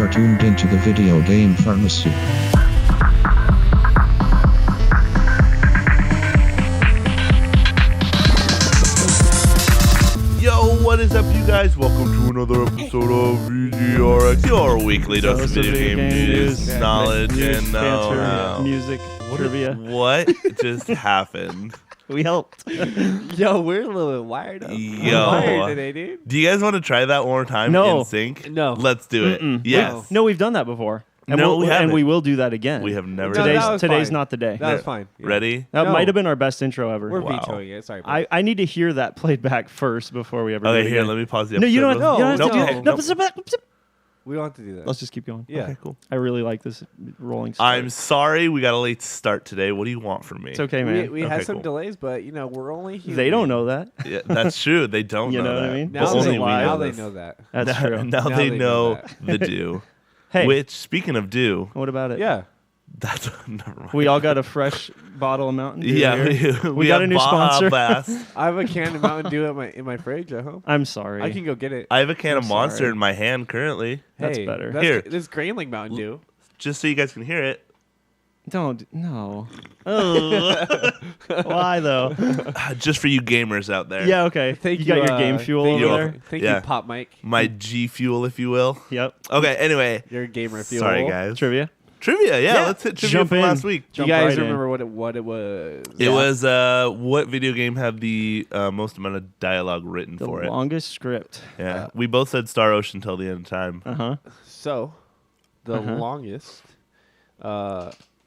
are tuned into the video game pharmacy. Yo, what is up, you guys? Welcome to another episode of VGRx, your weekly dose of video game news, knowledge, and music, trivia. What just happened? We helped. Yo, we're a little bit wired up. Yo, Today, dude. do you guys want to try that one more time No. in sync? No. Let's do it. Mm-mm. Yes. No, we've done that before. And No, we haven't. And we will do that again. We have never No, done that was Today's fine. not the day. That was fine. Yeah. Ready? That No. might have been our best intro ever. We're Wow. vetoing it. Sorry. I need to hear that played back first before we ever do it Okay, here, again. let me pause the No, episode. you don't have, No, you don't have no, to do no, that. no. we don't have to do that. Let's just keep going. Yeah. Okay, cool. I really like this rolling start. I'm sorry we got a late start today. What do you want from me? It's okay, man. We Okay, had some cool. delays, but we're only human. They don't know that. Yeah, that's true. They don't You know what that. I mean? Now, This But isn't only we live. now know they this. know that. That's true. Now Now they they know know the do. Hey, Which, speaking of do, what about it? Yeah. that's never mind. We all got a fresh bottle of Mountain Dew Yeah, here. we got have a new Baja sponsor. Blast. I have a can of Mountain Dew in my fridge at home. I'm sorry. I can go get it. I have a can of I'm Monster sorry. in my hand currently, That's Hey, better. Here. This grain like Mountain Dew. just so you guys can hear it. Don't. No. Why, though? Just for you gamers out there. Yeah, okay. Thank you got you, your game fuel thank over you. there? Thank Yeah. you, Pop Mike. My G Fuel, if you will. Yep. Okay, anyway. Your gamer fuel. Sorry, guys. Trivia? Trivia, yeah. Yeah. Let's hit trivia Jump from in. last week. Do you Jump guys right in. remember what it was? It was what video game had the most amount of dialogue written The for it? longest script. Yeah. We both said Star Ocean till the end of time. Uh-huh. So, the Uh-huh.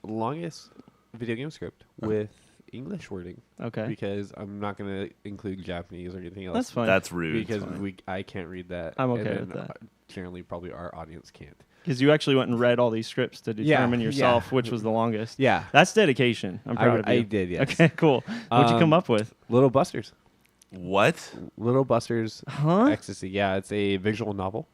longest video game script with English wording. Okay. Because I'm not gonna include Japanese or anything else. That's fine. That's rude. because fine. I can't read that. I'm and okay then, with that. Generally, probably our audience can't. Because you actually went and read all these scripts to determine Yeah, yourself yeah. which was the longest. Yeah, That's dedication. I'm proud of you. I did. Yes. Okay, cool. What'd you come up with? Little Busters. What? Little Busters. Huh? Ecstasy. Yeah, it's a visual novel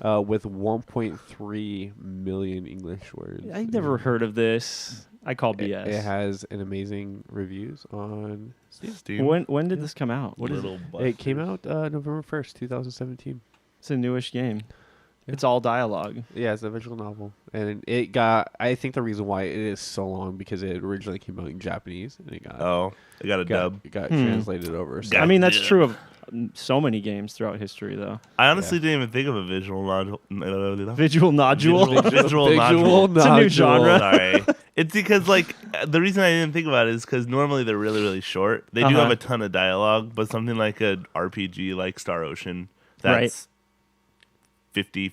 with 1.3 million English words. I never heard of this. I call BS. It has an amazing reviews on Steam. Steam? When did this come out? What is it? Little It came Busters. out November 1st, 2017. It's a newish game. Yeah. It's all dialogue. Yeah, it's a visual novel. And it got, I think the reason why it is so long because it originally came out in Japanese and it got, Oh, I got a dub. it got Hmm. translated over. So. Got I mean, that's Yeah. true of so many games throughout history, though. I honestly didn't even think of a visual nodule. Visual nodule. Visual nodule. It's a new genre. Sorry. It's because, like, the reason I didn't think about it is because normally they're really, really short. They do Uh-huh. have a ton of dialogue, but something like a RPG like Star Ocean, that's Right. 50,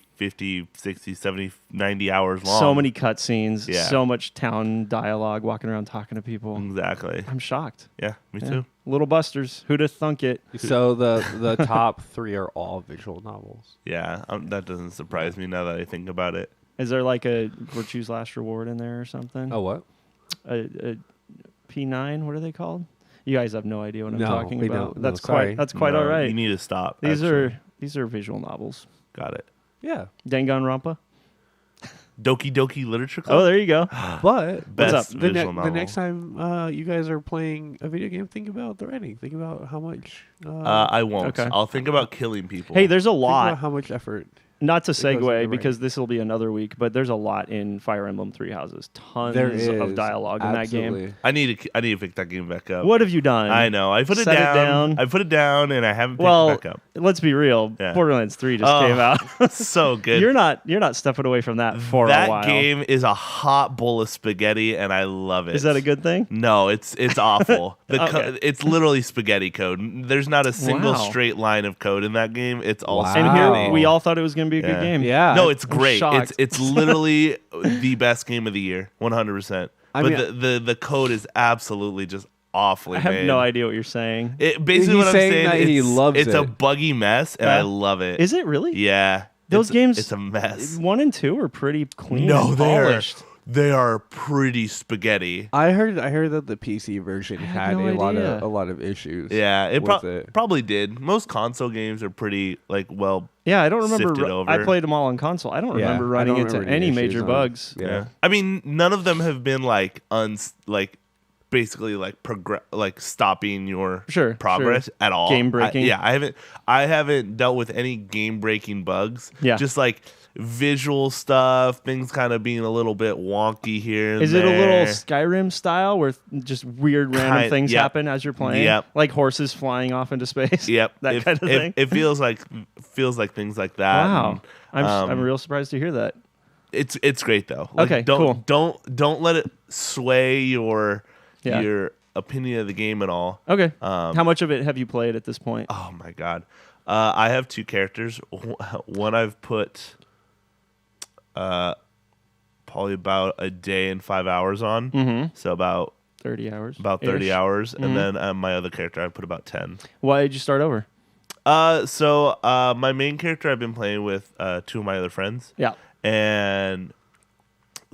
60, 70, 90 hours long. So many cutscenes. Yeah. So much town dialogue, walking around talking to people. Exactly. I'm shocked. Yeah, me Yeah. too. Little Busters. Who'da thunk it? So the top three are all visual novels. Yeah, that doesn't surprise me now that I think about it. Is there like a Virtue's Last Reward in there or something? Oh, what? A P9? What are they called? You guys have no idea what I'm No, talking we about. don't. That's No, sorry. quite. That's quite No, all right. You need to stop. These actually. are visual novels. Got it. Yeah. Danganronpa. Doki Doki Literature Club. Oh, there you go. But Best up? visual novel. the next time you guys are playing a video game, think about the writing. Think about how much. I won't. Okay. I'll think about killing people. Hey, there's a think about lot. how much effort. Not to goes into segue writing. because this will be another week, but there's a lot in Fire Emblem Three Houses. Tons There is of dialogue in that game. absolutely. I need to pick that game back up. What have you done? I know. I put it Set it down. down. I put it down, and I haven't picked Well, it back up. let's be real. Yeah. Borderlands 3 just Oh, came out. So good. You're not stepping away from that for a while. That game is a hot bowl of spaghetti, and I love it. Is that a good thing? No, it's awful. Okay. It's literally spaghetti code. There's not a single Wow. straight line of code in that game. It's all Wow. And spaghetti. here we all thought it was going to be a good game. Yeah. No, it's I'm great. shocked. It's literally the best game of the year, 100%. I But mean- the code is absolutely just awfully I have made. no idea what you're saying. Basically, He's what I'm saying saying that is he loves it's a it. buggy mess, and Yeah. I love it. Is it really? Yeah. Those games. It's a mess. 1 and 2 are pretty clean. No, and they are. polished. They are pretty spaghetti. I heard that the PC version had had no a idea. lot of issues. Yeah, it, with it. probably did. Most console games are pretty well. Yeah, I don't remember. Sifted over. I played them all on console. I don't Yeah, remember I running don't into remember any issues major on- bugs. Yeah. I mean, none of them have been like basically like stopping your Sure, progress at all. Game breaking. I haven't dealt with any game breaking bugs. Yeah. Just like visual stuff, things kind of being a little bit wonky here and Is there. it a little Skyrim style where just weird random things yep. happen as you're playing? Yep. Like horses flying off into space? Yep. That kind of thing? It feels like things like that. Wow. And, I'm real surprised to hear that. It's great though. Like, Okay, cool. Don't let it sway your Yeah. opinion of the game at all. Okay. How much of it have you played at this point? Oh my god. I have 2 characters. One I've put probably about a day and 5 hours on. Mm-hmm. So about 30 hours. About 30 hours. Mm-hmm. And then my other character I put about 10. Why did you start over? So my main character I've been playing with 2 of my other friends. Yeah. And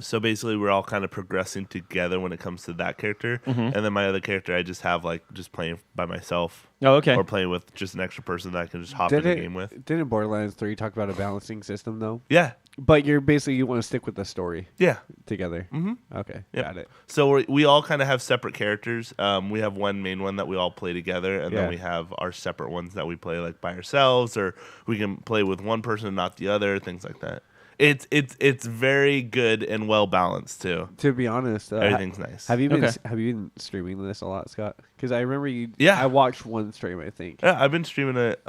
so basically we're all kind of progressing together when it comes to that character. Mm-hmm. And then my other character I just have like just playing by myself. Oh, okay. Or playing with just an extra person that I can just hop in the game with. Didn't Borderlands 3 talk about a balancing system though? Yeah. But you want to stick with the story Yeah. together. Mm-hmm. Okay, Yep. got it. So we all kind of have separate characters. We have one main one that we all play together, and Yeah. then we have our separate ones that we play like by ourselves, or we can play with one person and not the other, things like that. It's very good and well balanced too. To be honest, Everything's nice. have you been Okay. have you been streaming this a lot, Scott? Because I remember you. Yeah. I watched one stream, I think. Yeah, I've been streaming it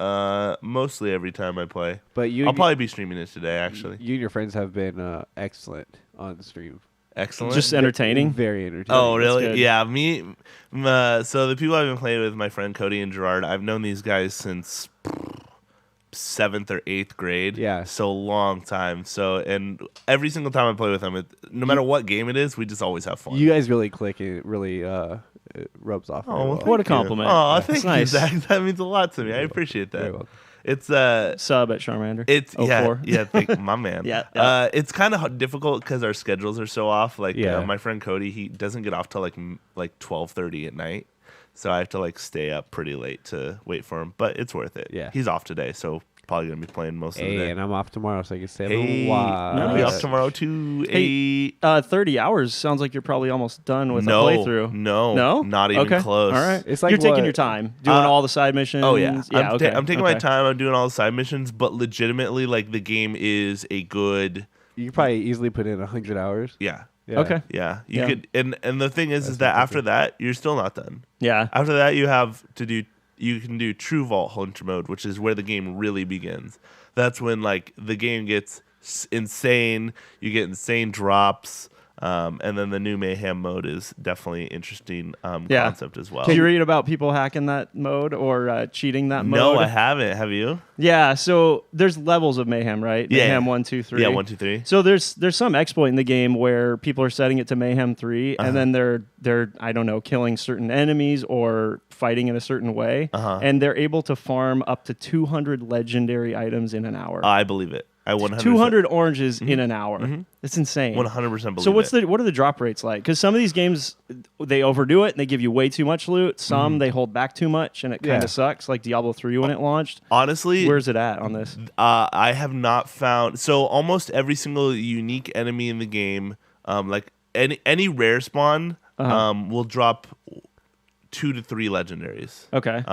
mostly every time I play. But I'll probably be streaming it today, actually. You and your friends have been excellent on stream. Excellent. Just entertaining? Very entertaining. Oh, That's really? good. Yeah, me. So the people I've been playing with, my friend Cody and Gerard, I've known these guys since 7th or 8th grade. Yeah. So long time. So, and every single time I play with them, no matter what game it is, we just always have fun. You guys really click, and it really it rubs off. very well, well. What a compliment. Oh, That's thank you, nice. Zach. That means a lot to me. I appreciate Very that. welcome. It's Sub at Charmander. It's 04. my man. Yeah. It's kind of difficult because our schedules are so off. Like Yeah. my friend Cody, he doesn't get off till like 12:30 at night, so I have to like stay up pretty late to wait for him. But it's worth it. Yeah. He's off today, so probably gonna be playing most of the Hey, day. and I'm off tomorrow, so I can stay up Hey, a while. I'll be Nice. off tomorrow too. Hey, 30 hours sounds like you're probably almost done with No, the playthrough. no, not even Okay. close. All right. It's like you're taking what- your time, doing all the side missions. Oh yeah, okay. I'm taking my time. I'm doing all the side missions, but legitimately, like the game is a good. You could probably easily put in 100 hours. Yeah. Yeah. Okay. Yeah, you Yeah. could, and the thing is that after that, you're still not done. Yeah. After that, you can do True Vault Hunter mode, which is where the game really begins. That's when like the game gets insane. You get insane drops, and then the new Mayhem mode is definitely interesting Yeah. concept as well. Did you read about people hacking that mode or cheating that mode? No, I haven't. Have you? Yeah, so there's levels of Mayhem, right? Yeah. Mayhem 1, 2, 3. Yeah, 1, 2, 3. So there's some exploit in the game where people are setting it to Mayhem 3, and then they're I don't know, killing certain enemies or fighting in a certain way, and they're able to farm up to 200 legendary items in an hour. I believe it. I 100%. 200 oranges in an hour. That's insane. 100% believe So what it. are the drop rates like? Because some of these games, they overdo it and they give you way too much loot. Some they hold back too much and it kind Yeah. of sucks. Like Diablo 3 when it launched. Honestly, Where's it at on this? I have not found. So almost every single unique enemy in the game, like any rare spawn, will drop 2 to 3 legendaries. Okay,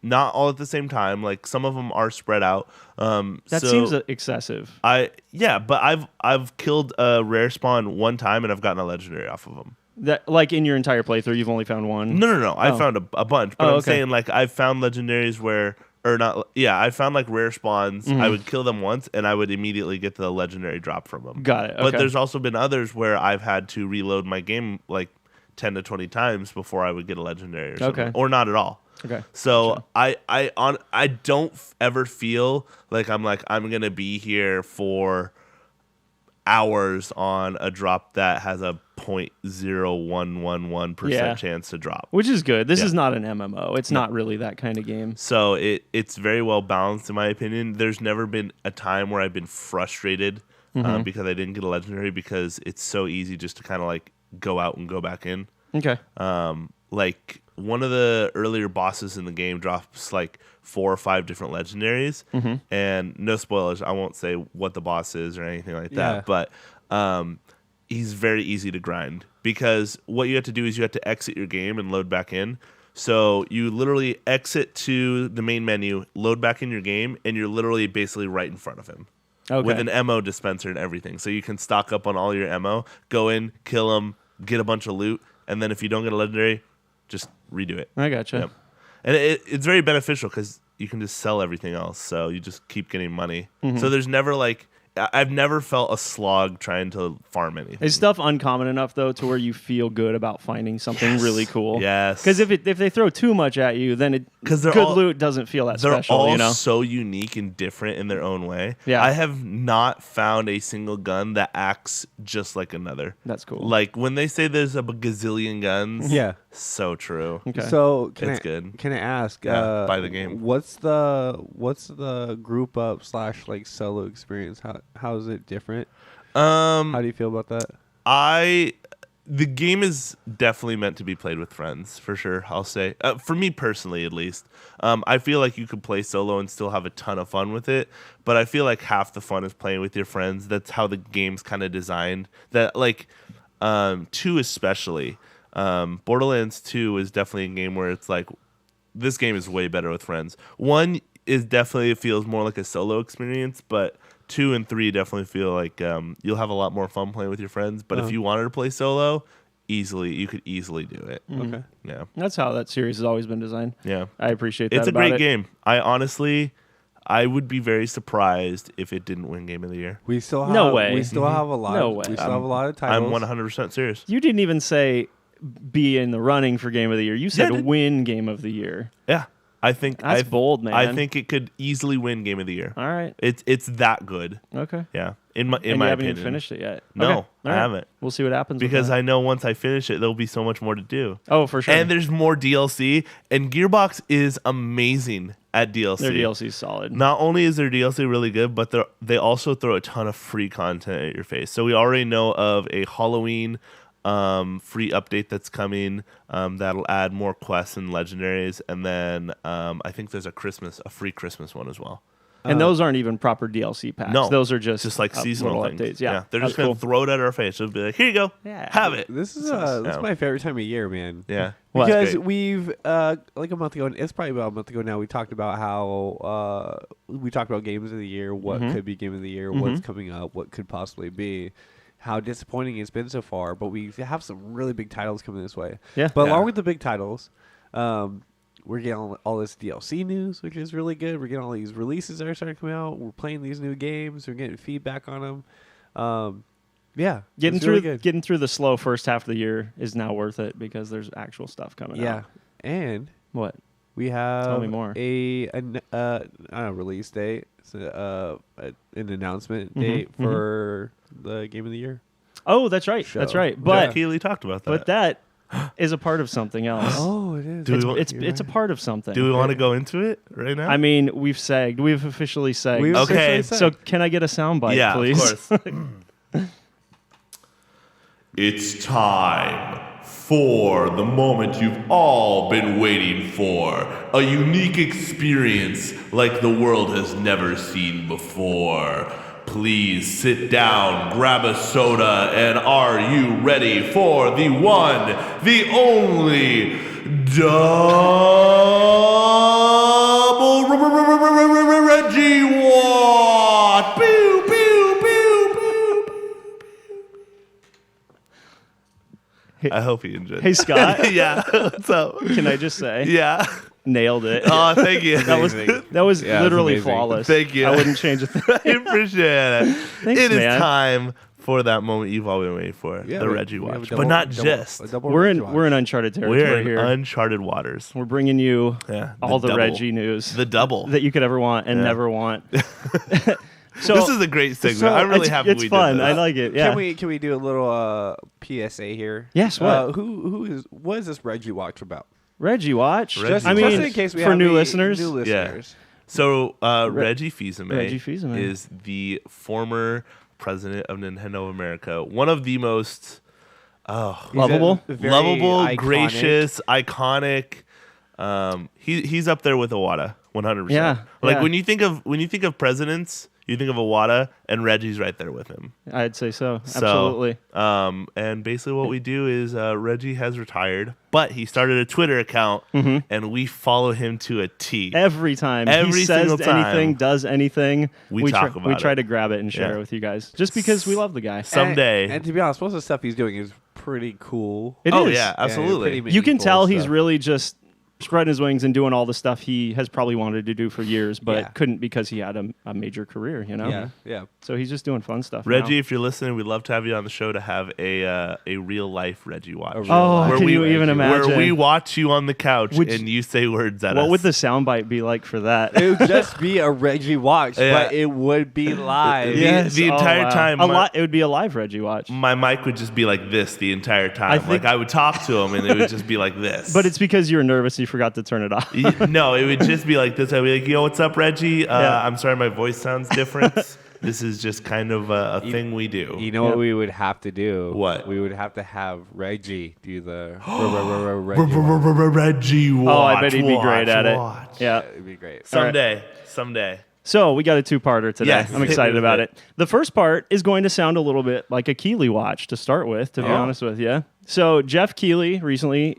Not all at the same time. Like some of them are spread out. that so seems excessive. but I've killed a rare spawn one time and I've gotten a legendary off of them. That like in your entire playthrough, you've only found one. No. I Oh. found a bunch, but Oh, I'm okay. saying like I've found legendaries where. Or not, yeah. I found like rare spawns. I would kill them once, and I would immediately get the legendary drop from them. Got it. But Okay. there's also been others where I've had to reload my game like 10 to 20 times before I would get a legendary or something, Okay. or not at all. Okay. So I don't ever feel like I'm gonna be here for hours on a drop that has a 0.0111% Yeah. chance to drop. Which is good. This Yeah. is not an MMO. It's not really that kind of game. So it's very well balanced in my opinion. There's never been a time where I've been frustrated because I didn't get a legendary, because it's so easy just to kind of like go out and go back in. Okay. Like one of the earlier bosses in the game drops like 4 or 5 different legendaries, and no spoilers. I won't say what the boss is or anything like that. Yeah. But he's very easy to grind because what you have to do is you have to exit your game and load back in. So you literally exit to the main menu, load back in your game, and you're literally basically right in front of him with an ammo dispenser and everything. So you can stock up on all your ammo, go in, kill him, get a bunch of loot, and then if you don't get a legendary, just redo it. I gotcha. Yep. And it's very beneficial because you can just sell everything else. So you just keep getting money. So there's never like, I've never felt a slog trying to farm anything. Is stuff uncommon enough though to where you feel good about finding something really cool? Yes. Because if they throw too much at you, then good loot doesn't feel that they're special. all You know? so unique and different in their own way. Yeah. I have not found a single gun that acts just like another. That's cool. Like when they say there's a gazillion guns. Yeah. So true. Okay. So good. Can I ask? Yeah, buy the game. What's the group up / like solo experience? How is it different? How do you feel about that? The game is definitely meant to be played with friends, for sure, I'll say. For me personally, at least. I feel like you could play solo and still have a ton of fun with it, but I feel like half the fun is playing with your friends. That's how the game's kind of designed. That, like, 2 especially. Borderlands 2 is definitely a game where it's like, this game is way better with friends. 1 is definitely, it feels more like a solo experience, but 2 and 3 definitely feel like you'll have a lot more fun playing with your friends. But if you wanted to play solo, you could easily do it. Okay. Yeah. That's how that series has always been designed. Yeah. I appreciate that. It's a about great it. game. I would be very surprised if it didn't win Game of the Year. We still have No way. We still have a lot. No of, way. We still have a lot of titles. I'm 100% serious. You didn't even say be in the running for Game of the Year. You said I did. win Game of the Year. Yeah. I think That's bold, man. I think it could easily win Game of the Year. All right. It's that good. Okay. Yeah. In my And you opinion. haven't even finished it yet. No, Okay. All I right. haven't. We'll see what happens. with Because that. I know once I finish it, there'll be so much more to do. Oh, for sure. And there's more DLC. And Gearbox is amazing at DLC. Their DLC is solid. Not only is their DLC really good, but they also throw a ton of free content at your face. So we already know of a Halloween free update that's coming that'll add more quests and legendaries. And then I think there's a free Christmas one as well. And those aren't even proper DLC packs. No, those are just like seasonal little things. updates. Yeah, they're that's just gonna cool. throw it at our face. It'll be like, here you go, have it. This is my favorite time of year, man. Yeah, Well, Because great. we've like a month ago, it's probably about a month ago now. We talked about how we talked about games of the year, what could be game of the year, what's coming up, what could possibly be. How disappointing it's been so far, but we have some really big titles coming this way. Yeah. But Yeah. along with the big titles, we're getting all this DLC news, which is really good. We're getting all these releases that are starting to come out. We're playing these new games. We're getting feedback on them. Yeah, Getting it's through really good. getting through the slow first half of the year is now worth it because there's actual stuff coming Yeah, out. and What? we have Tell me more. a release date, so, an announcement date for the game of the year. Oh, that's right. Show. That's right. Jeff But Keighley talked about that. but that is a part of something else. Oh, it is. Do we want- It's a part of something. Do we want to go into it right now? I mean, we've sagged. We've officially sagged. We've Okay, officially So said. can I get a soundbite, yeah, please? of course. It's time for the moment you've all been waiting for. A unique experience like the world has never seen before. Please sit down, grab a soda, and are you ready for the one, the only double Reggie Watt? Pew, pew, pew, pew. I hope you enjoyed Hey, it. Scott, Yeah, what's up? can I just say, Yeah. nailed it. Oh, thank you. that was amazing. Yeah, literally it's amazing. flawless. Thank you. I wouldn't change a thing. I appreciate it. Thanks, It is man. time for that moment you've all been waiting for, Yeah, the we- Reggie we have a Watch. double- But not double- just. a double We're Reggie in we're in watch. uncharted territory We're in here. uncharted waters. We're bringing you Yeah, all the double. Reggie news The double. that you could ever want and Yeah. never want. So This is a great segment. so I'm really it's, happy it's we fun. did this. I like it. Yeah. Can we do a little PSA here? Yes, what? What is this Reggie Watch about? Reggie Watch. Reggie I Watch. mean, just in case we for have new any listeners. New listeners. So Reggie Fils-Aimé Reggie Fils-Aimé. is the former president of Nintendo of America. One of the most Lovable? Very lovable, iconic. gracious, iconic. He's up there with Iwata, 100%. Yeah, Like yeah. when you think of presidents, you think of Iwata, and Reggie's right there with him. I'd say so. Absolutely. And basically what we do is Reggie has retired, but he started a Twitter account, and we follow him to a T. Every time Every he says single time. anything, does anything, We talk about we try it. to grab it and share it with you guys, just because we love the guy. Someday. And to be honest, most of the stuff he's doing is pretty cool. It Oh is. yeah, absolutely. pretty You can meaningful tell he's stuff. really just spreading his wings and doing all the stuff he has probably wanted to do for years, but Yeah. couldn't because he had a major career, you know? Yeah. So he's just doing fun stuff Reggie, now. if you're listening, we'd love to have you on the show to have a real life Reggie watch. A real Oh, life can you Reggie even watch. imagine? Where we watch you on the couch Would and you say words at What us. would the soundbite be like for that? It would just be a Reggie watch, Yeah. but it would be live. Yeah. the entire time, It would be a live Reggie watch. my mic would just be like this the entire time. I think- I would talk to him and it would just be like this. But it's because you were nervous you forgot to turn it off. No, it would just be like this. I'd be like, yo, what's up, Reggie? Yeah. I'm sorry my voice sounds different. This is just kind of a thing we do. You know what we would have to do? What? We would have to have Reggie do the Reggie watch. Reggie watch. Oh, I bet he'd be great at it. watch. Yeah. It'd be great. Someday. So we got a two-parter today. Yes, I'm hit excited me with about it. it. The first part is going to sound a little bit like a Keeley watch to start with, to be honest with you. So Jeff Keeley recently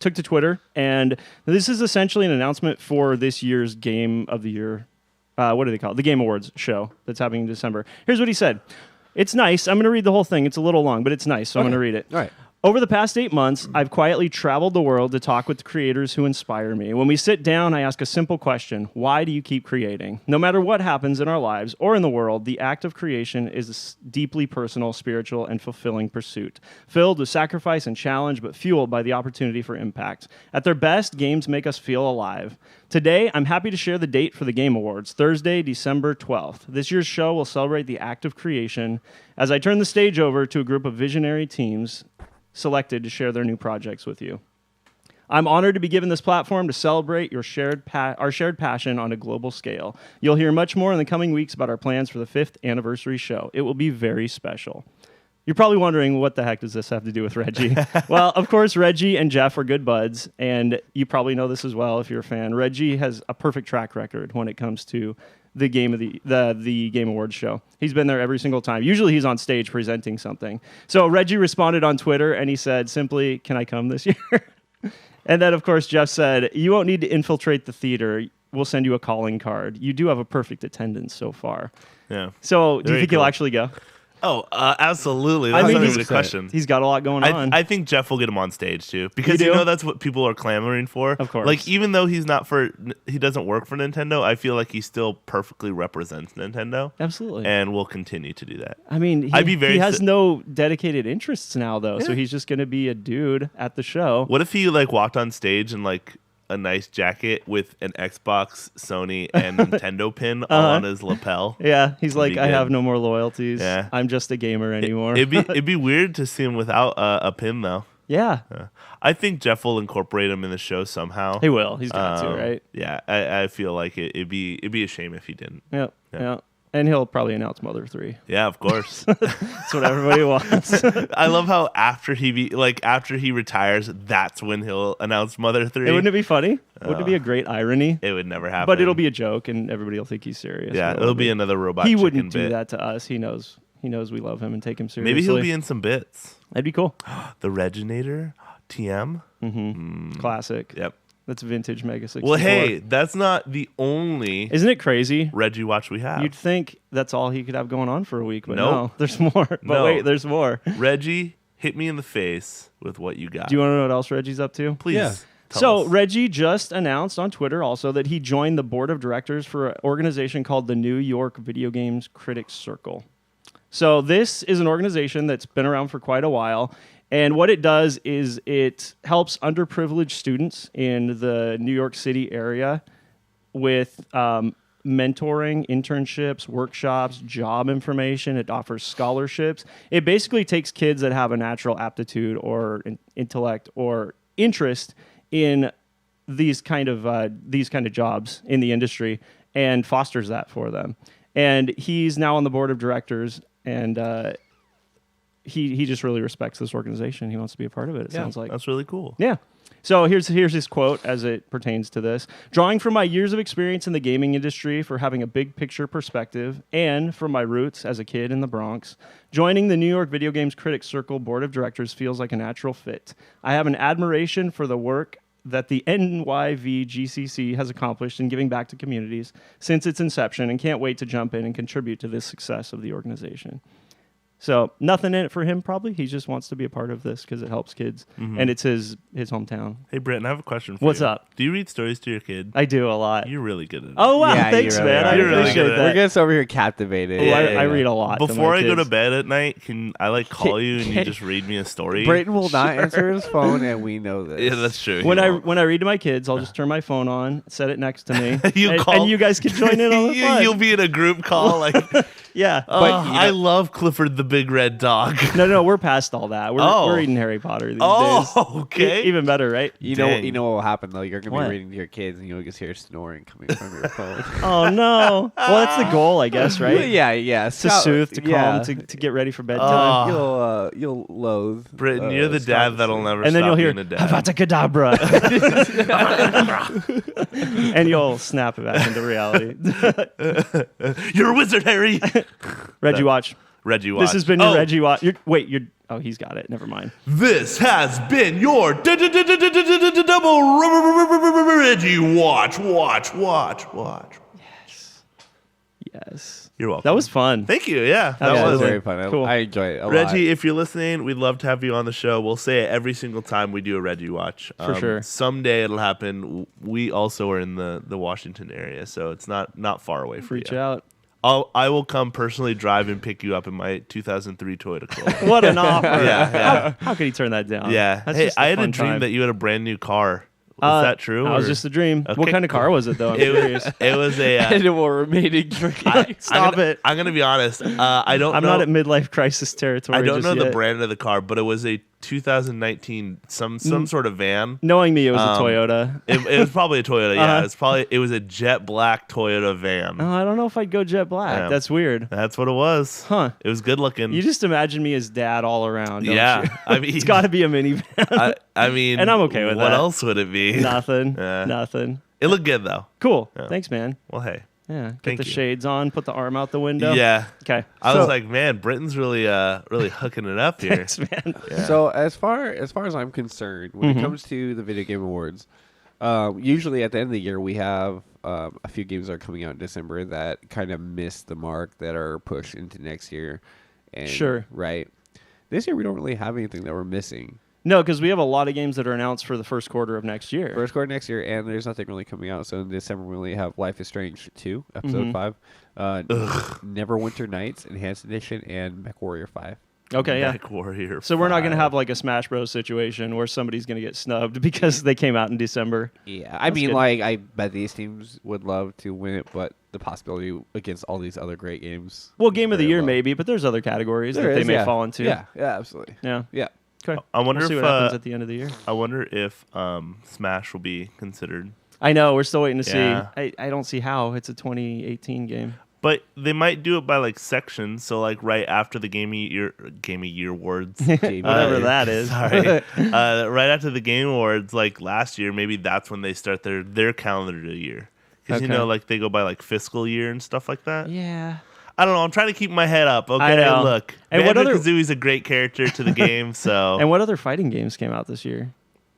took to Twitter, and this is essentially an announcement for this year's Game of the Year. What do they call it? The Game Awards show that's happening in December. Here's what he said. It's nice. I'm going to read the whole thing. It's a little long, but it's nice, so I'm going to read it. All right. Over the past 8 months, I've quietly traveled the world to talk with the creators who inspire me. When we sit down, I ask a simple question. Why do you keep creating? No matter what happens in our lives or in the world, the act of creation is a deeply personal, spiritual, and fulfilling pursuit, filled with sacrifice and challenge, but fueled by the opportunity for impact. At their best, games make us feel alive. Today, I'm happy to share the date for the Game Awards, Thursday, December 12th. This year's show will celebrate the act of creation as I turn the stage over to a group of visionary teams selected to share their new projects with you. I'm honored to be given this platform to celebrate our shared passion on a global scale. You'll hear much more in the coming weeks about our plans for the 5th anniversary show. It will be very special. You're probably wondering, what the heck does this have to do with Reggie? Well, of course, Reggie and Jeff are good buds, and you probably know this as well if you're a fan. Reggie has a perfect track record when it comes to the Game Awards show. He's been there every single time. Usually he's on stage presenting something. So Reggie responded on Twitter, and he said simply, "Can I come this year?" And then, of course, Jeff said, "You won't need to infiltrate the theater. We'll send you a calling card. You do have a perfect attendance so far." Yeah. So do you Very think he'll cool. actually go? Oh, absolutely. That's not even a question. He's got a lot going on. I think Jeff will get him on stage too, because You you do? know that's what people are clamoring for. Of course. Like, even though he doesn't work for Nintendo, I feel like he still perfectly represents Nintendo. Absolutely. And will continue to do that. I mean, I'd be very he has si- no dedicated interests now, though, so Yeah. he's just going to be a dude at the show. What if he like walked on stage in like a nice jacket with an Xbox, Sony, and Nintendo pin all on his lapel? Yeah, he's like, be I good. have no more loyalties. Yeah. I'm just a gamer anymore. It'd be weird to see him without a pin though. yeah, I think Jeff will incorporate him in the show somehow. he will. He's got to, right? Yeah, I feel like it'd be a shame if he didn't. Yep. Yeah. Yeah. And he'll probably announce Mother 3. Yeah, of course. That's what everybody wants. I love how after he retires, that's when he'll announce Mother 3. Wouldn't it be funny? Wouldn't it be a great irony? It would never happen. But it'll be a joke, and everybody will think he's serious. Yeah, But it'll be another robot. He chicken wouldn't do bit. that to us. He knows we love him and take him seriously. Maybe he'll be in some bits. That'd be cool. The Reginator, TM. Classic. Yep. That's vintage Mega 64. Well, hey, that's not the only Isn't it crazy? Reggie watch we have. You'd think that's all he could have going on for a week, but Nope. no, there's more. But No. wait, there's more. Reggie, hit me in the face with what you got. Do you want to know what else Reggie's up to? Please? Yeah. tell So us. Reggie just announced on Twitter also that he joined the board of directors for an organization called the New York Video Games Critics Circle. So this is an organization that's been around for quite a while. And what it does is it helps underprivileged students in the New York City area with mentoring, internships, workshops, job information. It offers scholarships. It basically takes kids that have a natural aptitude or intellect or interest in these kind of jobs in the industry and fosters that for them. And he's now on the board of directors, and he just really respects this organization. He wants to be a part of it. It sounds like that's really cool. Yeah. So here's his quote as it pertains to this. Drawing from my years of experience in the gaming industry for having a big picture perspective and from my roots as a kid in the Bronx, joining the New York Video Games Critics Circle Board of Directors feels like a natural fit. I have an admiration for the work that the NYVGCC has accomplished in giving back to communities since its inception and can't wait to jump in and contribute to the success of the organization. So nothing in it for him, probably. He just wants to be a part of this because it helps kids, and it's his hometown. Hey, Brittin, I have a question for you. What's up? Do you read stories to your kid? I do a lot. You're really good at it. Oh, wow. Yeah, Thanks, you really man. are. I You're really appreciate good at that. We're just over here captivated. Oh, I read a lot. to Before my I go to kids. bed at night, can I call you and you just read me a story? Brittin will not answer his phone, and we know this. Yeah, that's true. When I read to my kids, I'll just turn my phone on, set it next to me, You and you guys can join in on the fun. You'll be in a group call like, Yeah, I love Clifford the Big Red Dog. no, we're past all that. We're reading Harry Potter these days. Okay. Even better, right? You Dang. know what will happen though. You're gonna What? be reading to your kids, and you'll just hear snoring coming from your phone. Oh no. Well, that's the goal, I guess, right? yeah. To soothe, to calm, to get ready for bedtime. You'll loathe. Brittin, you're the dad that'll never And then stop you'll hear being a dad. Avada Kedavra, and you'll snap it back into reality. You're a wizard, Harry. Reggie, watch. Reggie Watch. This has been your Reggie Watch. Oh, he's got it. Never mind. This has been your double Reggie Watch. Yes. You're welcome. That was fun. Thank you. Yeah, That That was was very fun. Cool. I enjoy it a lot. Reggie, if you're listening, we'd love to have you on the show. We'll say it every single time we do a Reggie Watch. For sure. Someday it'll happen. We also are in the Washington area, so it's not far away from Reach you. out. I will come personally drive and pick you up in my 2003 Toyota Corolla. What an offer. Yeah. How could he turn that down? Yeah. That's Hey, just I had a fun dream time. that you had a brand new car. Was that true? That was or- just a dream. What Okay, kind of car cool. was it, though? I'm It curious. was a. And it will remain a dream. Stop it. I'm gonna be honest. I don't. I'm know, not at midlife crisis territory. I don't just know the yet. brand of the car, but it was a 2019 some sort of van. Knowing me, it was a Toyota. It was probably a Toyota. Yeah, Uh-huh. it was a jet black Toyota van. Oh, I don't know if I'd go jet black. Yeah. That's weird. That's what it was. Huh. It was good looking. You just imagine me as dad all around, don't yeah. you? I mean, It's got to be a minivan. I mean, And I'm okay with what that. else would it be? Nothing. Yeah. Nothing. It looked good though. Cool. Yeah. Thanks, man. Well, hey. Yeah. Get Thank the you. shades on. Put the arm out the window. Yeah. Okay. I So- was like, man, Britton's really hooking it up here. Thanks, man. Yeah. So as far as I'm concerned, when it comes to the Video Game Awards, usually at the end of the year we have a few games that are coming out in December that kind of miss the mark that are pushed into next year. And, Sure. Right. This year we don't really have anything that we're missing. No, because we have a lot of games that are announced for the first quarter of next year. First quarter next year, and there's nothing really coming out. So in December we only have Life is Strange 2, Episode 5, Neverwinter Nights, Enhanced Edition, and MechWarrior 5. Okay, yeah. Mech Warrior. So we're not going to 5. have like a Smash Bros. Situation where somebody's going to get snubbed because they came out in December. Yeah, I mean, good. like, I bet these teams would love to win it, but the possibility against all these other great games. Well, Game of the very Year low. maybe, but there's other categories There that they is, may yeah. fall into. Yeah, absolutely. Yeah. Yeah. Okay. I wonder we'll see if, what happens at the end of the year. I wonder if Smash will be considered. I know. We're still waiting to Yeah. see. I don't see how. It's a 2018 game. But they might do it by like sections. So like right after the Game of Year awards. Whatever that is. Sorry. Right after the Game Awards, like last year, maybe that's when they start their calendar year. Because Okay. like they go by like fiscal year and stuff like that. Yeah. I don't know. I'm trying to keep my head up. Okay, I know. look. And what other- Banjo-Kazooie's a great character to the game. So And what other fighting games came out this year?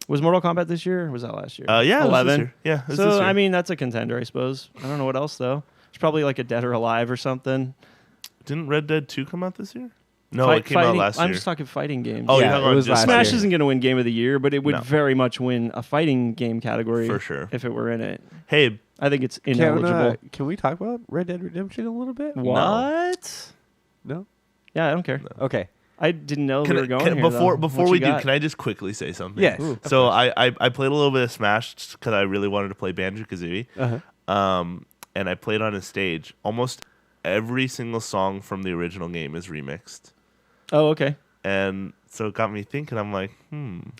Was Mortal Kombat this year or was that last year? yeah, it was this 11. year. Yeah, it was So, this year. I mean, that's a contender, I suppose. I don't know what else, though. There's probably like a Dead or Alive or something. Didn't Red Dead 2 come out this year? No, it came out fighting- last year. I'm just talking fighting games. Oh, Yeah, you're talking it about was just last Smash year. isn't going to win Game of the Year, but it would No. very much win a fighting game category For sure. if it were in it. Hey, I think it's ineligible. Can we talk about Red Dead Redemption a little bit? What? No? Yeah, I don't care. Okay. I didn't know we were going here, before though. before What we you do, got? can I just quickly say something? Yes. Ooh. So I played a little bit of Smash because I really wanted to play Banjo-Kazooie. Uh-huh. And I played on a stage. Almost every single song from the original game is remixed. Oh, okay. And so it got me thinking. I'm like,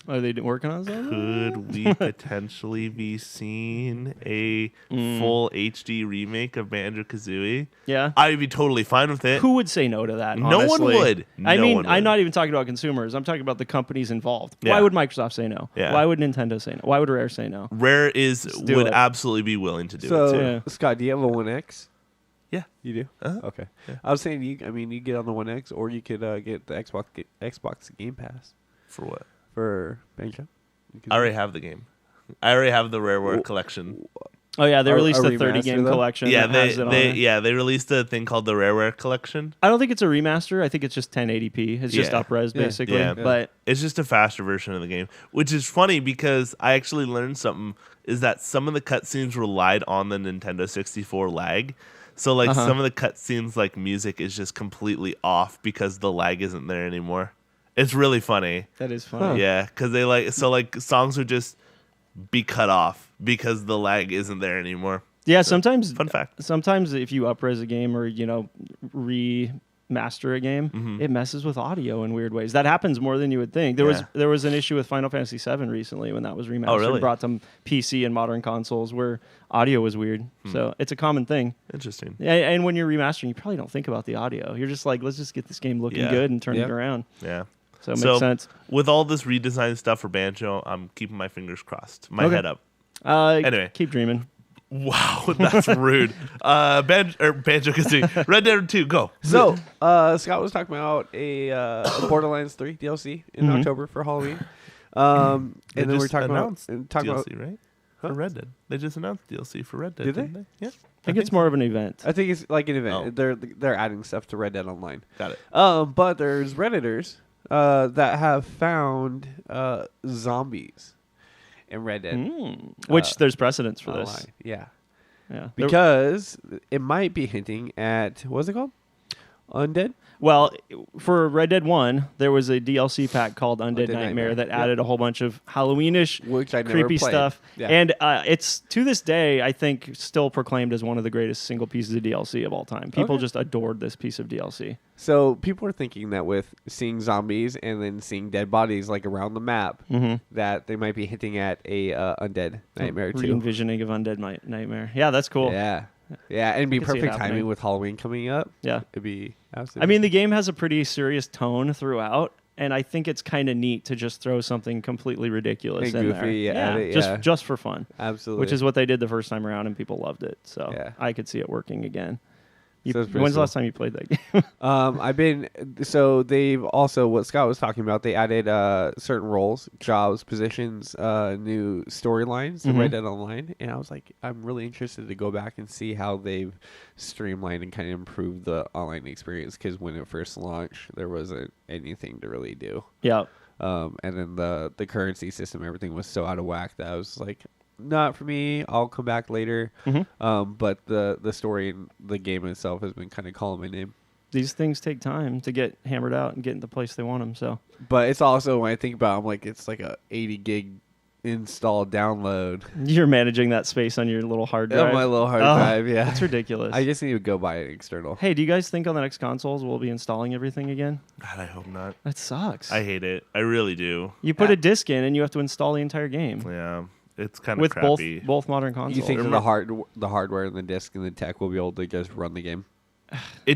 Are they working on something? could we potentially be seeing a full HD remake of Banjo-Kazooie? Yeah. I'd be totally fine with it. Who would say no to that? No one honestly? would. I No mean, one I'm would. not even talking about consumers. I'm talking about the companies involved. Yeah. Why would Microsoft say no? Yeah. Why would Nintendo say no? Why would Rare say no? Rare do would it. absolutely be willing to do So, it too. Yeah. Scott, do you have a One X? Yeah. You do? Uh-huh. Okay. Yeah. I was saying, you get on the One X, or you could get the Xbox Game Pass For what? for Banjo. I already have the game. I already have the Rareware collection. Oh yeah, they A- released a a 30 game remaster, though? collection. Yeah, that has it on there. they released a thing called the Rareware collection. I don't think it's a remaster. I think it's just 1080p. It's just Yeah. up-res Yeah. basically. Yeah. But It's just a faster version of the game, which is funny because I actually learned something. Is that some of the cutscenes relied on the Nintendo 64 lag. So like some of the cutscenes, like music is just completely off because the lag isn't there anymore. It's really funny. that is funny. Yeah, because they like songs would just be cut off because the lag isn't there anymore. Yeah, sometimes Fun fact. Sometimes if you up-res a game or remaster a game, it messes with audio in weird ways. That happens more than you would think. There was an issue with Final Fantasy VII recently when that was remastered. Oh, really? Brought to PC and modern consoles where audio was weird. So it's a common thing. Interesting. Yeah, and when you're remastering, you probably don't think about the audio. You're just like, let's just get this game looking Yeah. good and turn Yeah. it around. Yeah. So it makes sense. With all this redesign stuff for Banjo, I'm keeping my fingers crossed, my Okay. head up. Anyway, keep dreaming. Wow, that's rude. Banjo-Kazooie, Red Dead 2, go. So, Scott was talking about a Borderlands 3 DLC in October for Halloween. And They then we're just talking about announced talking DLC, about. right? For Red Dead. They just announced DLC for Red Dead, Did they? didn't they? Yeah. I think it's more of an event. I think it's like an event. Oh. They're adding stuff to Red Dead Online. Got it. But there's Redditors that have found zombies in Red Dead Which there's precedence for Online. this. Yeah, Yeah. because it might be hinting at what's it called? Undead. Well, for Red Dead 1, there was a DLC pack called Undead Undead Nightmare Nightmare. that Yep. added a whole bunch of Halloweenish, Which I never creepy played. stuff. Yeah. And it's, to this day, I think, still proclaimed as one of the greatest single pieces of DLC of all time. People Okay. just adored this piece of DLC. So people are thinking that with seeing zombies and then seeing dead bodies like around the map, that they might be hinting at a Undead Nightmare too. Re-envisioning of Undead Nightmare. Yeah, that's cool. Yeah, yeah, and it'd be can see it perfect happening. timing with Halloween coming up. Yeah. It'd be absolutely. I mean, the game has a pretty serious tone throughout, and I think it's kind of neat to just throw something completely ridiculous And in goofy, there. yeah, yeah. Just for fun. absolutely, Which is what they did the first time around, and people loved it. So Yeah. I could see it working again. So it's pretty When's the cool. last time you played that game? I've been so they've also what Scott was talking about. They added certain roles, jobs, positions, new storylines to Red Dead Online, and I was like, I'm really interested to go back and see how they've streamlined and kind of improved the online experience. Because when it first launched, there wasn't anything to really do. Yeah. And then the currency system, everything was so out of whack that I was like, not for me. I'll come back later. But the story and the game itself has been kind of calling my name. These things take time to get hammered out and get in the place they want them. So But it's also, when I think about it, I'm like, it's like a 80 gig install download you're managing that space on your little hard drive. on my little hard Oh, drive. Yeah, It's ridiculous. I just need to go buy an external. Hey, do you guys think on the next consoles we'll be installing everything again? God, I hope not. That sucks. I hate it. I really do. You put a disc in and you have to install the entire game Yeah. It's kind of with crappy. both modern consoles. You think the hardware and the disc and the tech will be able to just run the game?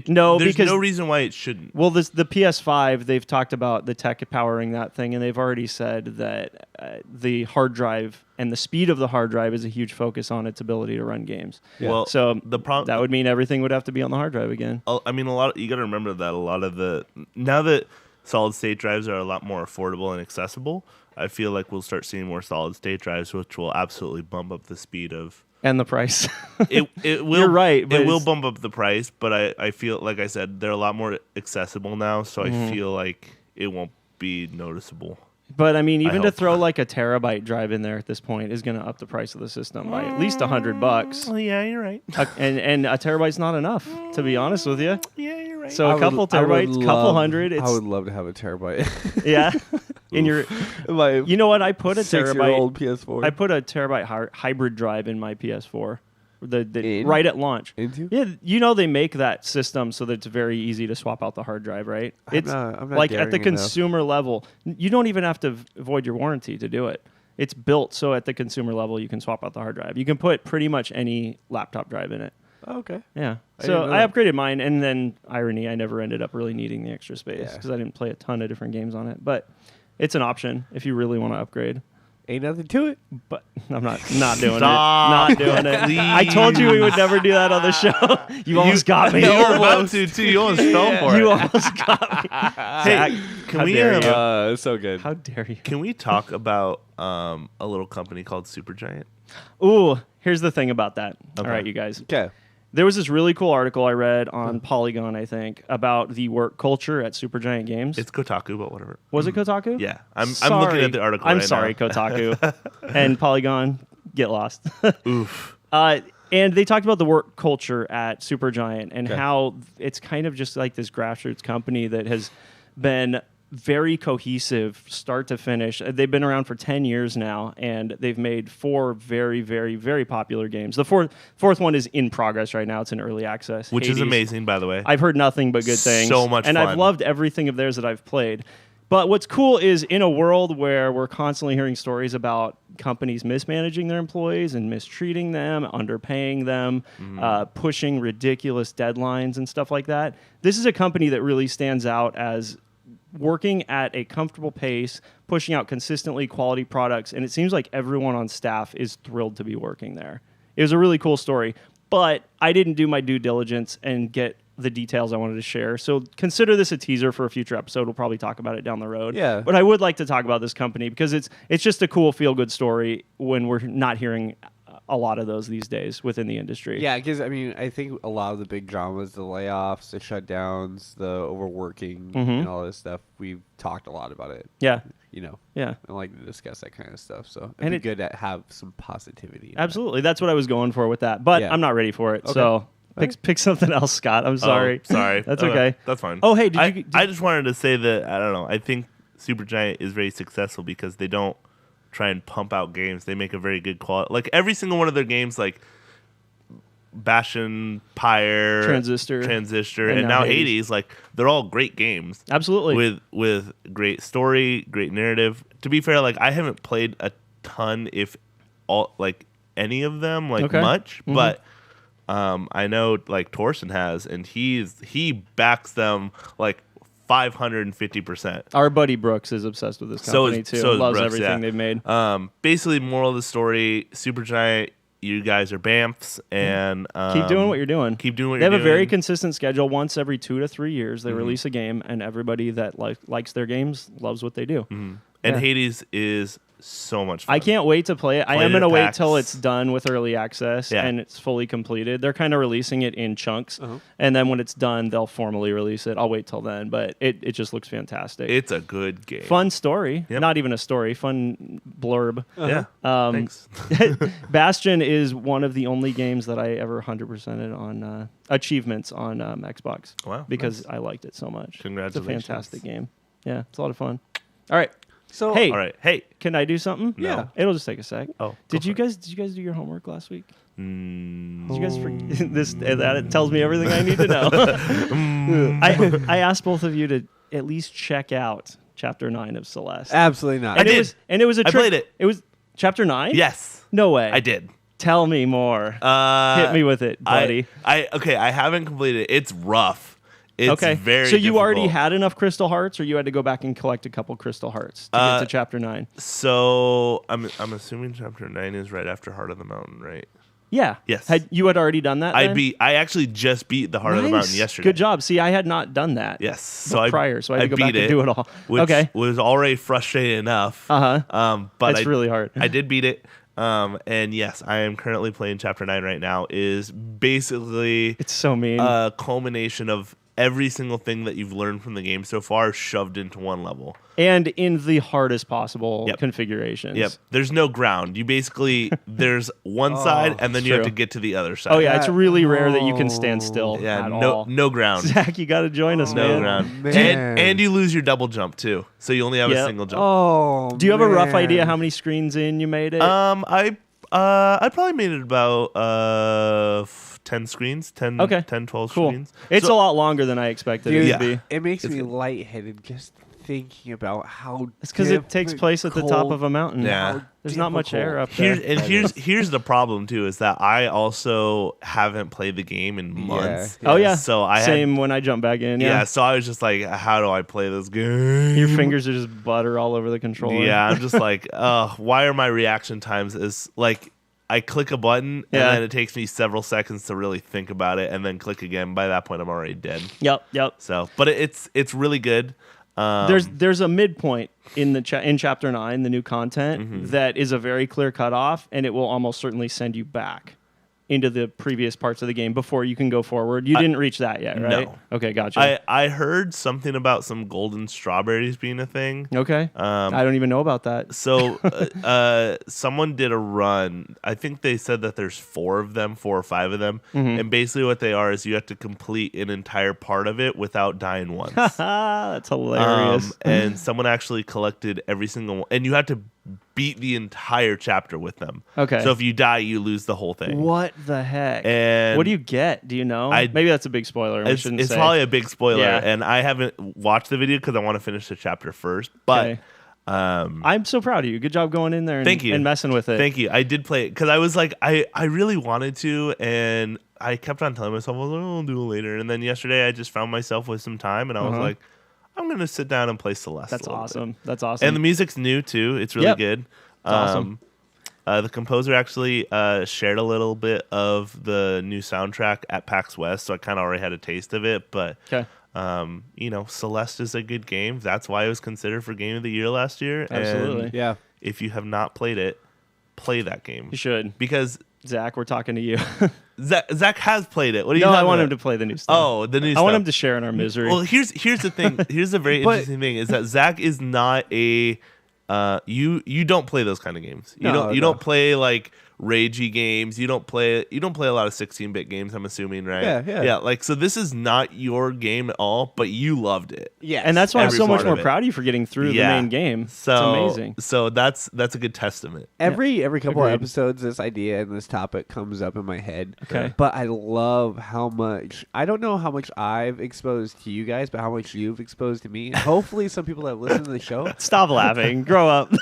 No, there's because- no reason why it shouldn't. Well, the PS5, they've talked about the tech powering that thing, and they've already said that the hard drive and the speed of the hard drive is a huge focus on its ability to run games. Yeah. Well, So the problem that would mean everything would have to be on the hard drive again. I mean, you got to remember that a lot of the now that solid state drives are a lot more affordable and accessible, I feel like we'll start seeing more solid state drives, which will absolutely bump up the speed of. And the price. It will. You're right, but It will it's- bump up the price, but I feel like I said they're a lot more accessible now, so I feel like it won't be noticeable. But I mean, even to hope. throw like a terabyte drive in there at this point is going to up the price of the system by at least $100. Oh yeah, you're right. And a terabyte's not enough, to be honest with you. Yeah, you're right. So a couple terabytes, couple hundred. I would love to have a terabyte. Yeah. In your, My you know what? I put a 6-year-old terabyte. PS4. I put a terabyte hybrid drive in my PS4, right at launch. Into? Yeah, you know they make that system so that it's very easy to swap out the hard drive, right? It's I'm not like at the daring enough. consumer level, you don't even have to void your warranty to do it. It's built so at the consumer level you can swap out the hard drive. You can put pretty much any laptop drive in it. Oh, okay. Yeah. I So didn't know I that. upgraded mine, and then irony, I never ended up really needing the extra space Yeah. because I didn't play a ton of different games on it. But it's an option if you really want to upgrade. Ain't nothing to it. But I'm not doing Stop. it. Not doing it. Please. I told you we would never do that on the show. You almost got me. You were about to too. You almost fell for You it. almost got me. Zach, Can how we, dare you? It's so good. How dare you? Can we talk about a little company called Supergiant? Ooh, here's the thing about that. Okay. All right, you guys. Okay. There was this really cool article I read on Polygon, I think, about the work culture at Supergiant Games. It's Kotaku, but whatever. Was it Kotaku? Yeah, I'm Sorry. looking at the article. I'm right sorry, now. Kotaku and Polygon. Get lost. Oof. And they talked about the work culture at Supergiant and Okay. how it's kind of just like this grassroots company that has been very cohesive start to finish. They've been around for 10 years now, and they've made 4 very, very, very popular games. The fourth one is in progress right now. It's in early access. Which is Hades. amazing, by the way. I've heard nothing but good things. So much and fun. I've loved everything of theirs that I've played. But what's cool is in a world where we're constantly hearing stories about companies mismanaging their employees and mistreating them, underpaying them, pushing ridiculous deadlines and stuff like that, this is a company that really stands out as working at a comfortable pace, pushing out consistently quality products, and it seems like everyone on staff is thrilled to be working there. It was a really cool story, but I didn't do my due diligence and get the details I wanted to share. So consider this a teaser for a future episode. We'll probably talk about it down the road. Yeah. But I would like to talk about this company because it's just a cool feel-good story when we're not hearing a lot of those these days within the industry. Yeah, because I mean, I think a lot of the big dramas, the layoffs, the shutdowns, the overworking, and all this stuff, we've talked a lot about it. Yeah. You know, Yeah. I like to discuss that kind of stuff. So it'd And be it- good to have some positivity. in that. Absolutely. That's what I was going for with that. But Yeah. I'm not ready for it. Okay. So pick something else, Scott. I'm sorry. Oh, sorry. That's okay. That's fine. Oh, hey, I just wanted to say that, I don't know, I think Supergiant is very successful because they don't try and pump out games. They make a very good quality. Like every single one of their games, like Bastion, Pyre, Transistor, and now Hades, like they're all great games. Absolutely. With great story, great narrative. To be fair, like I haven't played a ton, if all like any of them, like Okay. much, Mhm. but I know like Torsten has, and he backs them like 550%. Our buddy Brooks is obsessed with this company too. So is Loves Brooks, everything yeah. they've made. Basically, moral of the story: Supergiant, you guys are BAMFs, and Keep doing what you're doing. Keep doing what They you're have doing. a very consistent schedule. Once every 2 to 3 years, they release a game, and everybody that likes their games loves what they do. And Yeah. Hades is so much fun. I can't wait to play it. I Played am it going to at wait PAX. till it's done with early access Yeah. and it's fully completed. They're kind of releasing it in chunks, and then when it's done, they'll formally release it. I'll wait till then, but it just looks fantastic. It's a good game. Fun story. Yep. Not even a story. Fun blurb. Yeah. Thanks. Bastion is one of the only games that I ever 100%ed on achievements on Xbox. Wow, Because I liked it so much. Congratulations. It's a fantastic game. Yeah, it's a lot of fun. All right. So Hey, All right. Hey. can I do something? No. Yeah. It'll just take a sec. Oh, go Did you for it. guys do your homework last week? Mm, Did you guys forget this? That tells me everything I need to know. I asked both of you to at least check out Chapter 9 of Celeste. absolutely not. And I it did. was a I trip. played it. It was Chapter 9? yes, No way. I did. Tell me more. Hit me with it, buddy. I haven't completed it. It's rough. It's okay. very so you already difficult. had enough crystal hearts, or you had to go back and collect a couple crystal hearts to get to Chapter 9? So I'm assuming Chapter 9 is right after Heart of the Mountain, right? Yeah. Yes. You had already done that then? I actually just beat the Heart of the Mountain Nice. yesterday. Good job. See, I had not done that. Yes. So prior, so I had to go back beat and do it all. Which Okay. was already frustrating enough. Uh-huh. But It's really hard. I did beat it. And yes, I am currently playing Chapter 9 right now. Is basically It's so mean. a culmination of every single thing that you've learned from the game so far shoved into one level. and in the hardest possible Yep. configurations. Yep. There's no ground. You basically there's one side and then you have true. to get to the other side. Oh, yeah. It's That- really rare that you can stand still Yeah, at no all. no ground. Zach, you got to join us, No man. ground. man. And you lose your double jump too. So you only have Yep. a single jump. Oh, Do you have a rough man. idea how many screens in you made it? I I probably made it about 10 screens, 10, Okay. 10 12 Cool. screens. It's So- a lot longer than I expected Dude, it Yeah. to be. It makes It's me good. lightheaded just thinking about how. It's because it takes place at the top of a mountain. Yeah. There's not much air up there. Here's the problem too, is that I also haven't played the game in months. Oh yeah. So I Same when I jump back in. Yeah. so I was just like, how do I play this game? Your fingers are just butter all over the controller. Yeah, I'm just like, why are my reaction times is like I click a button Yeah. and then it takes me several seconds to really think about it and then click again. By that point I'm already dead. Yep. So, but it's really good. There's a midpoint in the in chapter 9, the new content, that is a very clear cutoff, and it will almost certainly send you back into the previous parts of the game before you can go forward. You didn't reach that yet, right? No. Okay, gotcha. I heard something about some golden strawberries being a thing. Okay. I don't even know about that. So someone did a run. I think they said that there's 4 or 5 of them. And basically what they are is you have to complete an entire part of it without dying once. That's hilarious. And someone actually collected every single one. And you have to beat the entire chapter with them. Okay. So if you die, you lose the whole thing. What the heck? And what do you get? Do you know? I- Maybe that's a big spoiler. And we shouldn't it's say. probably a big spoiler. Yeah. And I haven't watched the video because I want to finish the chapter first. But Okay. I'm so proud of you. Good job going in there and, Thank you. and messing with it. Thank you. I did play it because I was like, I really wanted to, and I kept on telling myself, I was like, oh, I'll do it later. And then yesterday, I just found myself with some time, and I was like, I'm gonna sit down and play Celeste. That's a little awesome. bit. That's awesome. And the music's new too. It's really Yep. good. It's awesome. The composer actually shared a little bit of the new soundtrack at PAX West, so I kind of already had a taste of it. But Okay. Celeste is a good game. That's why it was considered for Game of the Year last year. Absolutely. And Yeah. if you have not played it, play that game. You should. Because Zach, we're talking to you. Zach has played it. What do you? No, I talking want him about? to play the new stuff. Oh, the new I stuff. want him to share in our misery. Well, here's the thing. Here's the very interesting thing is that Zach is not a you don't play those kind of games. You No, don't play like ragey games. You don't play a lot of 16-bit games, I'm assuming, right? Yeah. Like, so this is not your game at all, but you loved it. Yeah. and that's why I'm every so much part more of it. proud of you for getting through the Yeah. main game. So it's amazing. So that's a good testament. Every couple of Agreed. episodes, this idea and this topic comes up in my head. Okay. But I love how much, I don't know how much I've exposed to you guys, but how much you've exposed to me. And hopefully some people that listen to the show. Stop laughing. Grow up.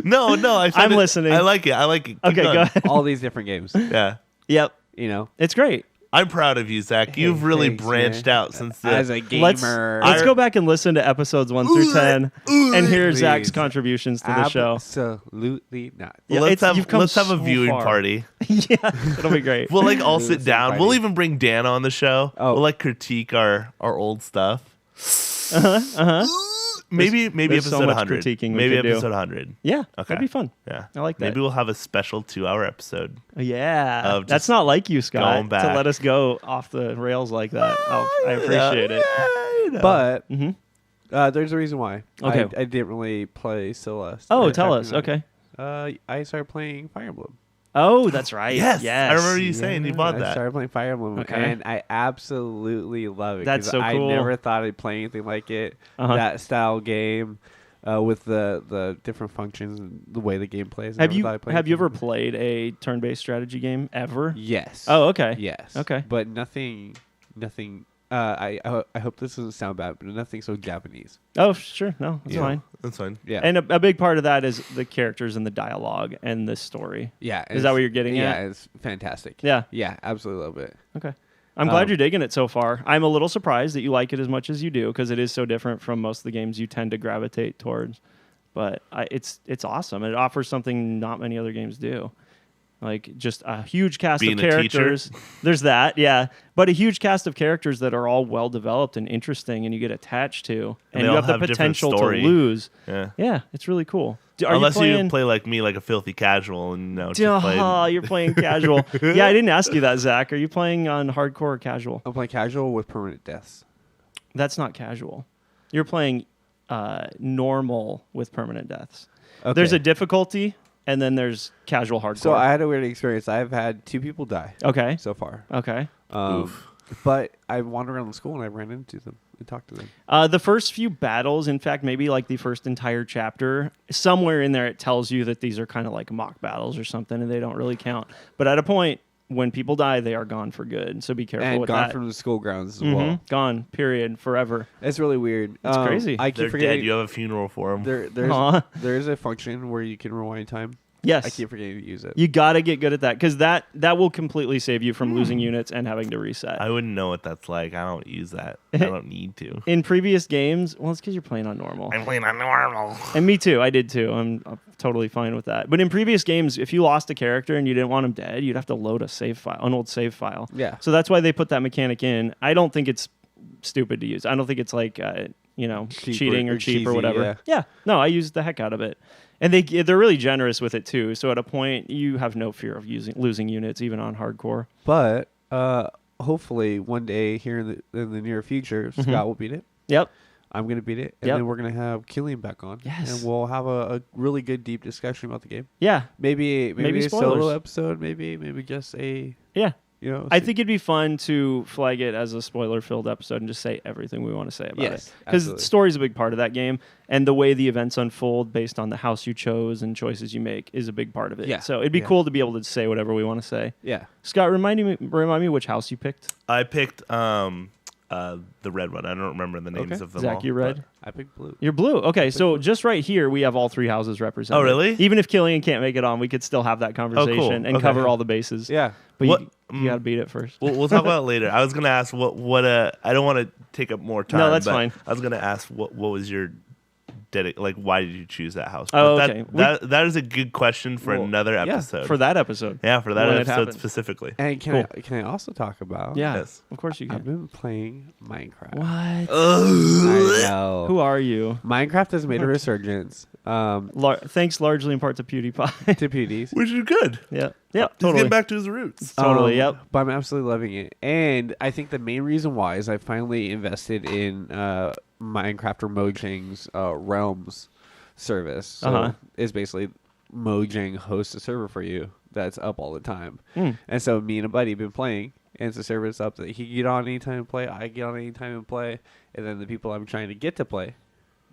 No, I'm listening. I like it. Keep Okay, going. go ahead. All these different games, Yeah. Yep. you know. It's great. I'm proud of you, Zach. You've really Thanks, branched man. out since the As a gamer. Let's go back and listen to episodes 1 through 10 and hear Zach's Please. contributions to the show. Absolutely not. Yeah, let's you've come have a so viewing far. party. Yeah, it'll be great. We'll like all Ooh, sit so down. funny. We'll even bring Dan on the show. Oh. We'll like critique our old stuff. Maybe there's so episode much 100. critiquing we Maybe could do. episode 100. Yeah, Okay. that'd be fun. Yeah. I like that. Maybe we'll have a special 2-hour episode. Yeah, Of that's just not like you, Scott, going back. to let us go off the rails like that. I appreciate it. But Mhm. there's a reason why. Okay. I didn't really play Celeste. Oh, I tell talked us. about it. Okay. I started playing Fire Emblem. Oh, that's right. Yes. Yes. I remember you saying you bought I that. started playing Fire Emblem, Okay. and I absolutely love it. That's 'cause so cool. I never thought I'd play anything like it. Uh-huh. That style game, with the different functions and the way the game plays. I Have never you thought I'd play have you anything ever like played a turn-based strategy game ever? it. Yes. Oh, okay. Yes. Okay. But nothing. I hope this doesn't sound bad, but nothing so Japanese. Oh, sure. No, that's Yeah. fine. That's fine. Yeah. And a big part of that is the characters and the dialogue and the story. yeah. Is that what you're getting yeah, at? it's fantastic. Yeah. Yeah, absolutely love it. Okay. I'm glad Um, you're digging it so far. I'm a little surprised that you like it as much as you do because it is so different from most of the games you tend to gravitate towards. But it's awesome. It offers something not many other games do. Like just a huge cast Being of a teacher. characters. There's that, yeah. But a huge cast of characters that are all well developed and interesting and you get attached to. And they you all have the have different potential to story. lose. Yeah. Yeah, it's really cool. Are Unless you playing... play like me, like a filthy casual, and just play. You're playing casual. Yeah, I didn't ask you that, Zach. Are you playing on hardcore or casual? I'm playing casual with permanent deaths. That's not casual. You're playing normal with permanent deaths. Okay. There's a difficulty, and then there's casual hardcore. So I had a weird experience. I've had 2 people die okay. so far. Okay. Oof. But I wandered around the school and I ran into them. and talk to them? The first few battles, in fact, maybe like the first entire chapter, somewhere in there it tells you that these are kind of like mock battles or something, and they don't really count. But at a point, when people die, they are gone for good. So be careful And with gone that. from the school grounds as well. Gone, period, forever. It's really weird. It's crazy. I keep They're forgetting. dead. You have a funeral for them. Aw. There's a function where you can rewind time. Yes. I keep forgetting to use it. You got to get good at that because that will completely save you from losing units and having to reset. I wouldn't know what that's like. I don't use that. I don't need to. In previous games, well, it's because you're playing on normal. I'm playing on normal. And me too. I did too. I'm totally fine with that. But in previous games, if you lost a character and you didn't want him dead, you'd have to load an old save file. Yeah. So that's why they put that mechanic in. I don't think it's stupid to use. I don't think it's like cheating or cheap or cheesy, whatever. Yeah. No, I use the heck out of it. And they're really generous with it too. So at a point, you have no fear of losing units, even on hardcore. But hopefully one day here in the near future, Scott will beat it. Yep. I'm going to beat it. And Yep. then we're going to have Killian back on. Yes. And we'll have a really good, deep discussion about the game. Yeah. Maybe a spoilers. solo episode. Maybe just a, Yeah. I I think it'd be fun to flag it as a spoiler-filled episode and just say everything we want to say about Yes, it. Because absolutely. story's a big part of that game, and the way the events unfold based on the house you chose and choices you make is a big part of it. Yeah. So it'd be Yeah. cool to be able to say whatever we want to say. Yeah. Scott, remind me which house you picked. I picked the red one. I don't remember the names Okay. of them Zach, all. you red? but- I picked blue. You're blue. Okay, so just right here, we have all three houses represented. Oh, really? Even if Killian can't make it on, we could still have that conversation and Okay. cover all the bases. Yeah. But What- you got to beat it first. We'll talk about it later. I was gonna ask what I don't want to take up more time. No, that's but fine. I was gonna ask what was your why did you choose that house? Oh, But okay. That is a good question for Well, another yeah, episode. For that episode. yeah, for that when it episode happened. specifically. And Cool. can I also talk about? Yeah, Yes. of course you I've can. been playing Minecraft. What? I know. Who are you? Minecraft has made a resurgence. Thanks largely in part to PewDiePie. To PDs. Which is good. Yeah, He's totally. getting back to his roots. Totally, yep. But I'm absolutely loving it. And I think the main reason why is I finally invested in Minecraft or Mojang's Realms service. So it's basically Mojang hosts a server for you that's up all the time. And so me and a buddy have been playing, and it's a service up that he can get on anytime and play, I get on anytime and play, and then the people I'm trying to get to play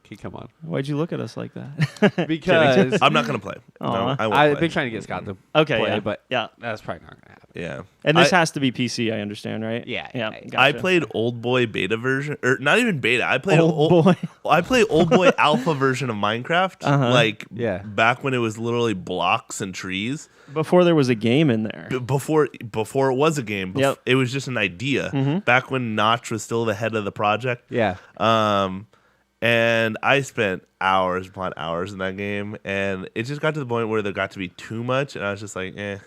can come on. Why'd you look at us like that? Because I'm not gonna play. Aw. No, I won't I've play. been trying to get Scott to Okay, play, yeah. but Yeah. that's probably not going to happen. Yeah. And this I- has to be PC, I understand, right? Yeah, Yeah. yeah. I Gotcha. played Old Boy beta version, or not even beta. I played Old Boy. I played Old Boy alpha version of Minecraft, like Yeah. back when it was literally blocks and trees. Before there was a game in there. Before it was a game, Yep. it was just an idea. Back when Notch was still the head of the project. Yeah. And I spent hours upon hours in that game, and it just got to the point where there got to be too much, and I was just like, eh.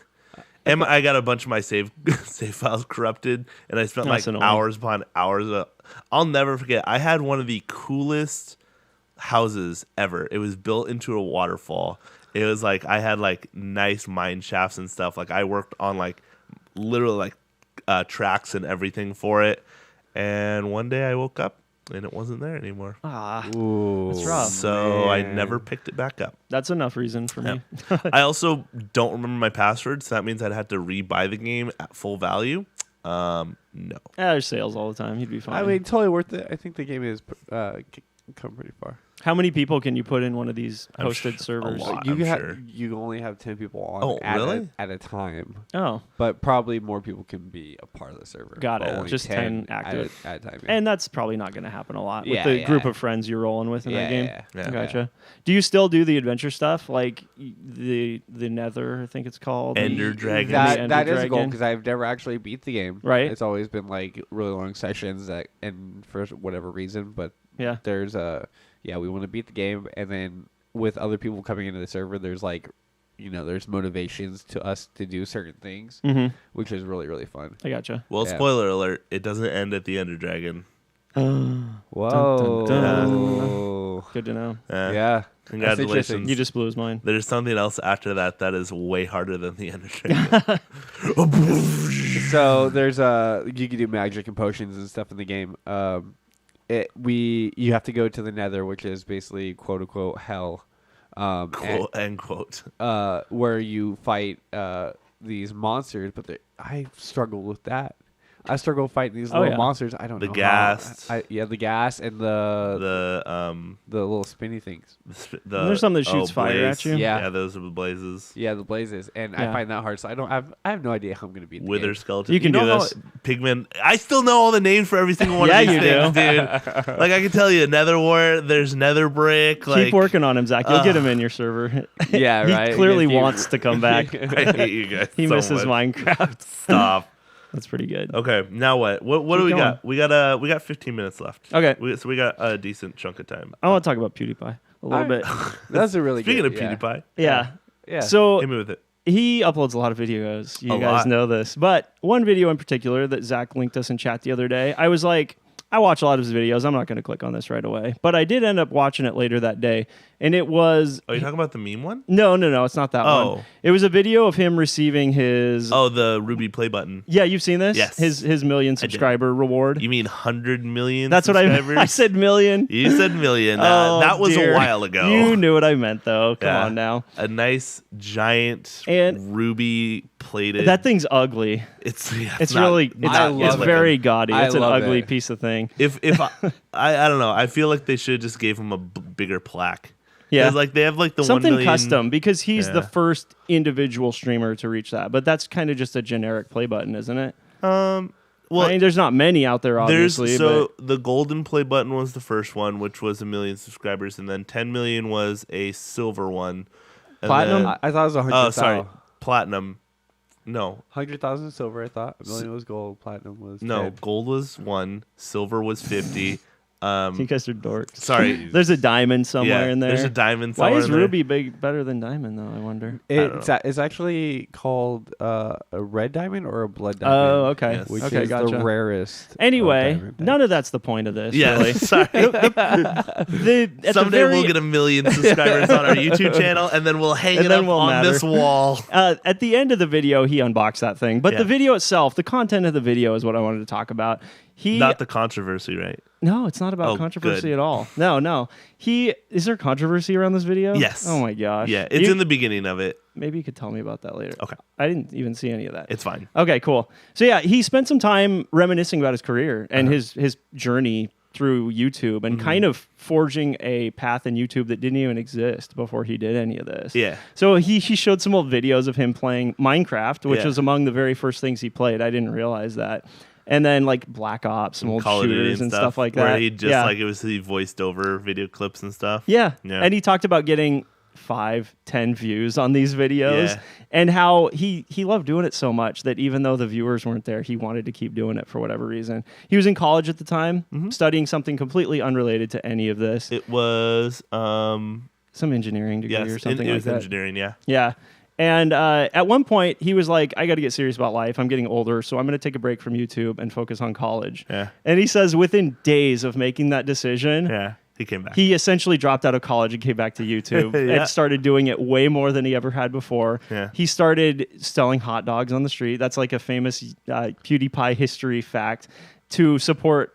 And I got a bunch of my save files corrupted, and I spent That's like annoying. hours upon hours. I'll never forget. I had one of the coolest houses ever. It was built into a waterfall. It was like I had like nice mine shafts and stuff. Like I worked on like literally like tracks and everything for it. And one day I woke up and it wasn't there anymore. Ah, Ooh. That's rough. So I man. never picked it back up. that's enough reason for me. I also don't remember my password, so that means I'd have to rebuy the game at full value. No. There's sales all the time. You'd be fine. I mean, totally worth it. I think the game is come pretty far. How many people can you put in one of these I'm hosted sure a servers? lot. You I'm ha- sure. you only have 10 people on Oh, really? at a time, Oh, but probably more people can be a part of the server. Got But it. only Just 10 active. at a time. Yeah. and that's probably not going to happen a lot with Yeah, the yeah. group of friends you're rolling with in that game. Yeah. Gotcha. Do you still do the adventure stuff, like the Nether? I think it's called Ender Dragon. The Ender That is a goal Dragon. because I've never actually beat the game. Right. It's always been like really long sessions and for whatever reason, but Yeah. there's we want to beat the game, and then with other people coming into the server, there's like, there's motivations to us to do certain things, Mm-hmm. which is really, really fun. I gotcha. Well, Yeah. spoiler alert, it doesn't end at the Ender Dragon. Whoa. Good to know. Yeah. Congratulations. You just blew his mind. There's something else after that is way harder than the Ender Dragon. So there's you can do magic and potions and stuff in the game. You have to go to the Nether, which is basically quote unquote hell. Quote, end quote. Where you fight these monsters, but I struggle with that. I struggle fighting these Oh, little yeah. monsters. I don't The know. ghast. The gas and the little spinny things. There's something that shoots fire at you. Yeah. Yeah, those are the blazes. Yeah, the blazes, and I Yeah. find that hard. So I have no idea how I'm gonna beat the Wither game. skeleton. You can know do how this. Pigmen. I still know all the names for every single one Yeah, of these you things, do. dude. Like I can tell you, Nether wart. There's Nether brick. Like, Keep working on him, Zach. You'll get him in your server. Yeah, he right. clearly Keep- wants to come back. I hate you guys. He so misses much. Minecraft. Stop. That's pretty good. Okay, now what? What do Keep we going. got? We got 15 minutes left. Okay. So we got a decent chunk of time. I want to talk about PewDiePie a little bit. That's a really Speaking good, of PewDiePie, Yeah. Yeah. So hit me with it. he uploads a lot of videos. You A guys lot. know this. But one video in particular that Zach linked us in chat the other day, I was like, I watch a lot of his videos. I'm not going to click on this right away. But I did end up watching it later that day. And it was... Oh, you talking about the meme one? No, it's not that Oh. one. It was a video of him receiving his... Oh, the Ruby play button. Yeah, you've seen this? Yes. His million subscriber reward. You mean 100 million? That's what I subscribers? I said million. You said million. Oh, that was dear. a while ago. You knew what I meant, though. Come Yeah. on now. A nice giant And Ruby plated. that thing's ugly. It's It's not- really not- it's love it. very gaudy. I It's an love ugly it. piece of thing. If I don't know. I feel like they should just gave him a bigger plaque. Yeah. 'Cause, like they have like the 1 Something million custom because he's the Yeah. first individual streamer to reach that. But that's kind of just a generic play button, isn't it? Well, I mean, there's not many out there, there's obviously. so the golden play button was the first one, which was 1 million subscribers, and then 10 million was a silver one. And Platinum? then- I thought it was 100,000. oh, sorry, platinum. No, 100,000 silver. I thought a million was gold. Platinum was no, 10. gold was 1, silver was 50. you guys are dorks. Sorry, There's a diamond somewhere yeah, in there. there's a diamond. Why somewhere is in there. Ruby better than diamond, though? I wonder. It's actually called a red diamond or a blood diamond. Oh, okay. Yes. Which Okay, is gotcha. the rarest. Anyway, diamond. none of that's the point of this, Yeah, really. sorry. At the Someday very- we'll get 1 million subscribers on our YouTube channel, and then we'll hang And it then up we'll on matter. this wall. At the end of the video, he unboxed that thing. But Yeah. the video itself, the content of the video is what I wanted to talk about. Not the controversy, right? No, it's not about Oh, controversy good. at all. No. Is there controversy around this video? Yes. Oh my gosh. Yeah, it's in the beginning of it. Maybe you could tell me about that later. Okay. I didn't even see any of that. It's fine. Okay, cool. So yeah, he spent some time reminiscing about his career and Uh-huh. his journey through YouTube and Mm-hmm. kind of forging a path in YouTube that didn't even exist before he did any of this. Yeah. So he showed some old videos of him playing Minecraft, which Yeah. was among the very first things he played. I didn't realize that. And then like Black Ops, some old Call of Duty shooters and stuff like where that. he just yeah. like he voiced over video clips and stuff. Yeah. Yeah. And he talked about getting 5-10 views on these videos Yeah. and how he loved doing it so much that even though the viewers weren't there, he wanted to keep doing it for whatever reason. He was in college at the time, studying something completely unrelated to any of this, It was some engineering degree or something it like was that. engineering, yeah. Yeah. And at one point, he was like, I got to get serious about life. I'm getting older, so I'm going to take a break from YouTube and focus on college. Yeah. And he says within days of making that decision, Yeah. He came back. he essentially dropped out of college and came back to YouTube Yeah. and started doing it way more than he ever had before. Yeah. He started selling hot dogs on the street. That's like a famous PewDiePie history fact to support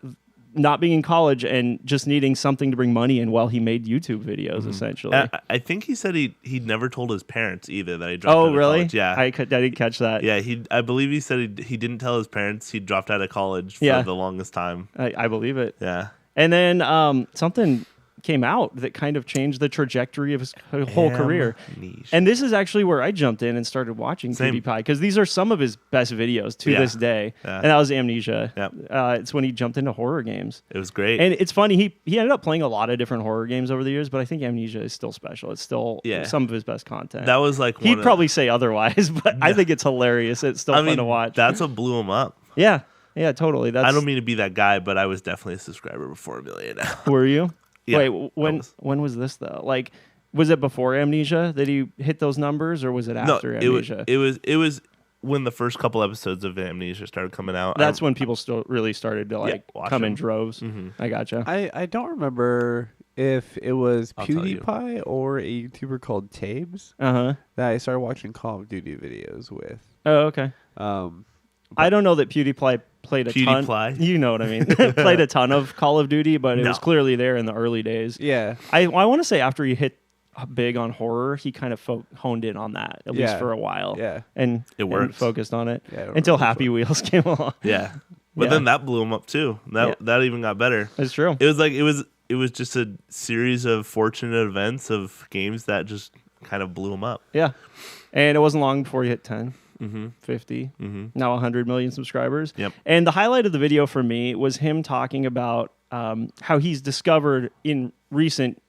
not being in college and just needing something to bring money in while he made YouTube videos, essentially. I think he said he'd never told his parents either that he dropped out Oh, of really? college. Yeah. I didn't catch that. Yeah, I believe he said he didn't tell his parents he dropped out of college for Yeah. the longest time. I believe it. Yeah. And then something came out that kind of changed the trajectory of his whole career. Niche. And this is actually where I jumped in and started watching Same. PewDiePie because these are some of his best videos to Yeah. this day. Yeah. And that was Amnesia. Yep. It's when he jumped into horror games. It was great. And it's funny, he ended up playing a lot of different horror games over the years, but I think Amnesia is still special. It's still Yeah. some of his best content. that was like He'd probably say otherwise, but I think it's hilarious. It's still fun to watch. That's what blew him up. Yeah, totally. I don't mean to be that guy, but I was definitely a subscriber before 1 million. Were you? Yeah, Wait, I was. when was this though? Like, was it before Amnesia that he hit those numbers, or was it after Amnesia? it was when the first couple episodes of Amnesia started coming out. That's when people still really started to like watch come in them. droves. I gotcha. I don't remember if it was I'll tell you. PewDiePie or a YouTuber called Tabes Uh-huh. that I started watching Call of Duty videos with. Oh, okay. I don't know that PewDiePie played a ton. PewDiePie? You know what I mean? Played a ton of Call of Duty, but it was No. clearly there in the early days. Yeah. I want to say after he hit big on horror, he kind of honed in on that at least for a while. Yeah. And It worked. and focused on it Yeah, it until really Happy Wheels came along. Yeah. But Yeah. then that blew him up too. That even got better. That's true. It was like it was just a series of fortunate events of games that just kind of blew him up. Yeah. And it wasn't long before he hit 10, Mm-hmm. 50, Mm-hmm. now 100 million subscribers. Yep. And the highlight of the video for me was him talking about how he's discovered in recent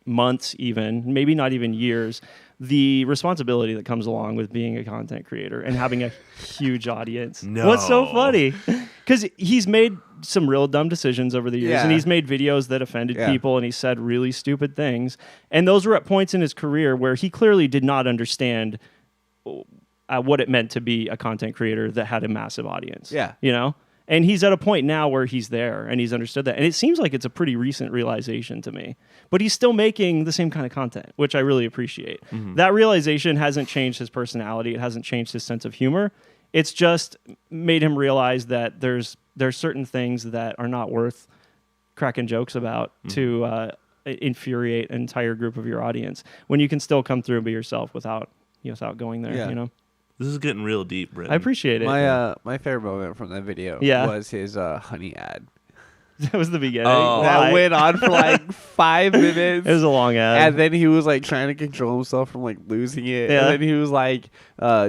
months, even maybe not even years, the responsibility that comes along with being a content creator and having a huge audience. No. What's so funny? Because he's made some real dumb decisions over the years, Yeah. and he's made videos that offended Yeah. people, and he said really stupid things. And those were at points in his career where he clearly did not understand what it meant to be a content creator that had a massive audience. Yeah. You know? And he's at a point now where he's there and he's understood that. And it seems like it's a pretty recent realization to me. But he's still making the same kind of content, which I really appreciate. That realization hasn't changed his personality. It hasn't changed his sense of humor. It's just made him realize that there's certain things that are not worth cracking jokes about to infuriate an entire group of your audience when you can still come through and be yourself without going there, Yeah. you know? This is getting real deep, Brittin. I appreciate it. My favorite moment from that video Yeah. was his honey ad. That was the beginning. Oh. Why? That went on for like 5 minutes. It was a long ad. And then he was like trying to control himself from like losing it. Yeah. And then he was like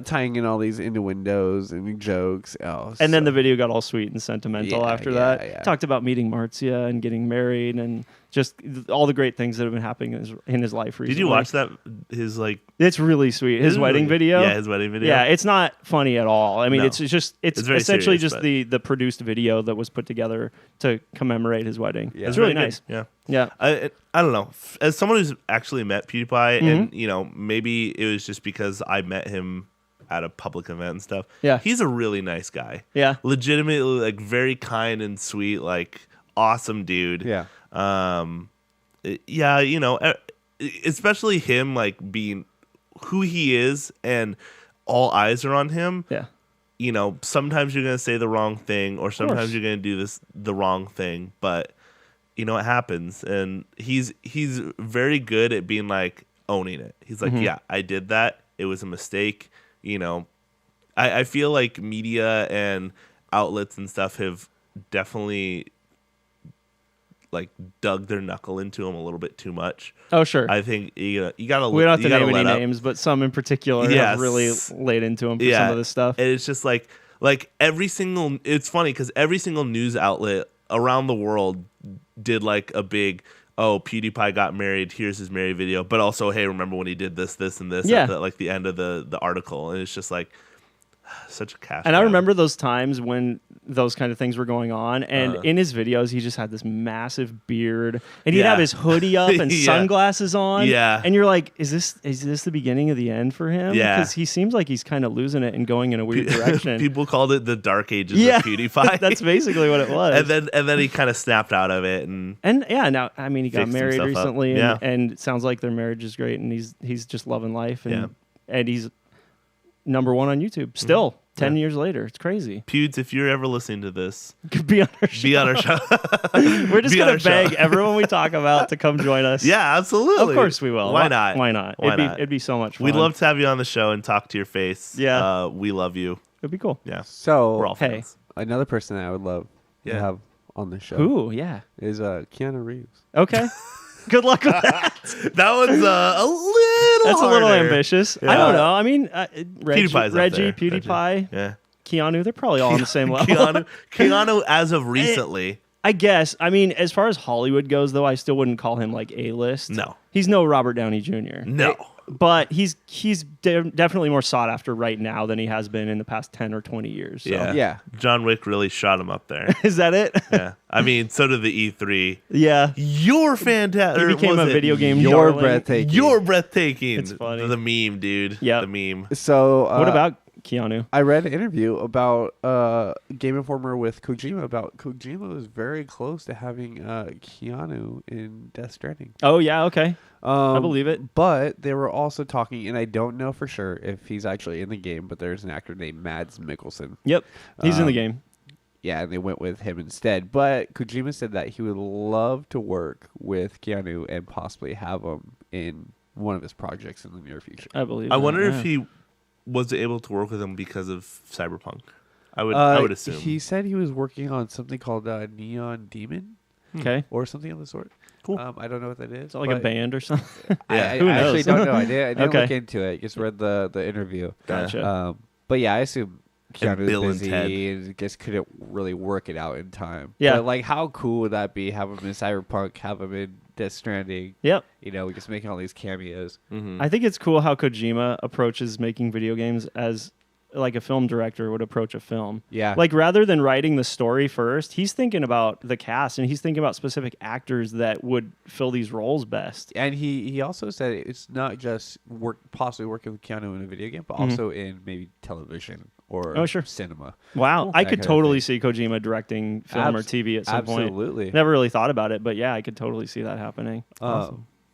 tying in all these innuendos and jokes. Oh, and then so- the video got all sweet and sentimental Yeah, after yeah, that. yeah. Talked about meeting Marcia and getting married and just all the great things that have been happening in his life recently. Did you watch that? His like It's really sweet. His Isn't it wedding really- video. Yeah, his wedding video. Yeah, it's not funny at all. I mean, No. it's very essentially serious, just but- the produced video that was put together to commemorate his wedding. Yeah. It's really very nice. good. Yeah. Yeah. I don't know. As someone who's actually met PewDiePie, Mm-hmm. and maybe it was just because I met him at a public event and stuff. Yeah. He's a really nice guy. Yeah. Legitimately, like very kind and sweet, like awesome dude. Yeah. Yeah, especially him like being who he is and all eyes are on him. Yeah. Sometimes you're gonna say the wrong thing, or course. sometimes you're gonna do the wrong thing, but it happens. And he's very good at being like owning it. He's like, yeah, I did that. It was a mistake. I feel like media and outlets and stuff have definitely like dug their knuckle into him a little bit too much. Oh, sure. I think you gotta. We don't have to you gotta name any let up. names, but some in particular Yes. have really laid into him for some of this stuff. And it's just like every single. It's funny because every single news outlet around the world did like a big. Oh, PewDiePie got married. Here's his married video. But also, hey, remember when he did this, this, and this Yeah. at the end of the article? And it's just like such a cash. And I grab. remember those times when those kind of things were going on. And in his videos, he just had this massive beard. And he'd Yeah. have his hoodie up and Yeah. sunglasses on. Yeah. And you're like, is this the beginning of the end for him? Yeah. Because he seems like he's kind of losing it and going in a weird direction. People called it the dark ages Yeah. of PewDiePie. That's basically what it was. and then he kind of snapped out of it and yeah, now I mean he got Fixed married himself up. recently, and, Yeah. and it sounds like their marriage is great, and he's just loving life, and Yeah. and he's number one on YouTube still. 10 Yeah. years later, it's crazy. Pewds, if you're ever listening to this, Could be on our show. be on our show. We're just be on gonna our show. beg everyone we talk about to come join us. Yeah, absolutely. Of course we will. Why not? Why not? Why not? It'd be so much fun. We'd love to have you on the show and talk to your face. Yeah. We love you. It'd be cool. Yeah. So We're all Hey. fans. another person that I would love Yeah. to have on the show Ooh, yeah. is Keanu Reeves. Okay. Good luck with that. That one's a little That's a little harder. ambitious. Yeah. I don't know. I mean, PewDiePie's up Reggie, there. PewDiePie, Yeah. Keanu, they're probably all on the same level. Keanu, as of recently, I guess. I mean, as far as Hollywood goes, though, I still wouldn't call him like A-list. No. He's no Robert Downey Jr. no. But he's definitely more sought after right now than he has been in the past 10 or 20 years. So. Yeah. Yeah. John Wick really shot him up there. Is that it? Yeah. I mean, so did the E3. Yeah. You're fantastic. He became a video game You're darling. breathtaking. You're breathtaking. It's funny. The meme, dude. Yep. The meme. So What about Keanu? I read an interview about Game Informer with Kojima about Kojima was very close to having Keanu in Death Stranding. Oh, yeah, okay. I believe it. But they were also talking, and I don't know for sure if he's actually in the game, but there's an actor named Mads Mikkelsen. Yep. He's in the Um, game. Yeah, and they went with him instead. But Kojima said that he would love to work with Keanu and possibly have him in one of his projects in the near future. I believe. I that, wonder yeah. if he was able to work with him because of Cyberpunk. I would assume. He said he was working on something called Neon Demon Okay. or something of the sort. Cool. I don't know what that is. Is it like a but band or something? Yeah. I Who actually knows? don't know. I didn't Okay. look into it. Just read the interview. Gotcha. But yeah, I assume And Keanu's Bill and busy Ted. and just couldn't really work it out in time. Yeah. But like, how cool would that be? Have him in Cyberpunk, have him in Death Stranding. Yep. You know, just making all these cameos. Mhm. I think it's cool how Kojima approaches making video games as like a film director would approach a film. Yeah. Like rather than writing the story first, he's thinking about the cast and he's thinking about specific actors that would fill these roles best. And he also said it's not just possibly working with Keanu in a video game, but Mhm. also in maybe television or Oh, sure. cinema. Wow, I That could kind of totally thing. see Kojima directing film or Abs- TV at some point. Absolutely. Never really thought about it, but yeah, I could totally see that happening.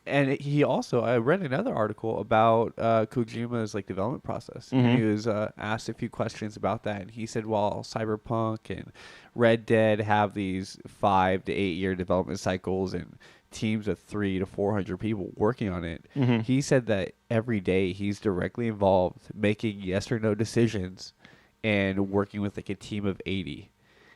And he also, I read another article about Kojima's like development process. Mhm. And he was asked a few questions about that, and he said while Cyberpunk and Red Dead have these 5 to 8 year development cycles and teams of 300 to 400 people working on it, Mhm. he said that every day he's directly involved making yes or no decisions and working with like a team of 80.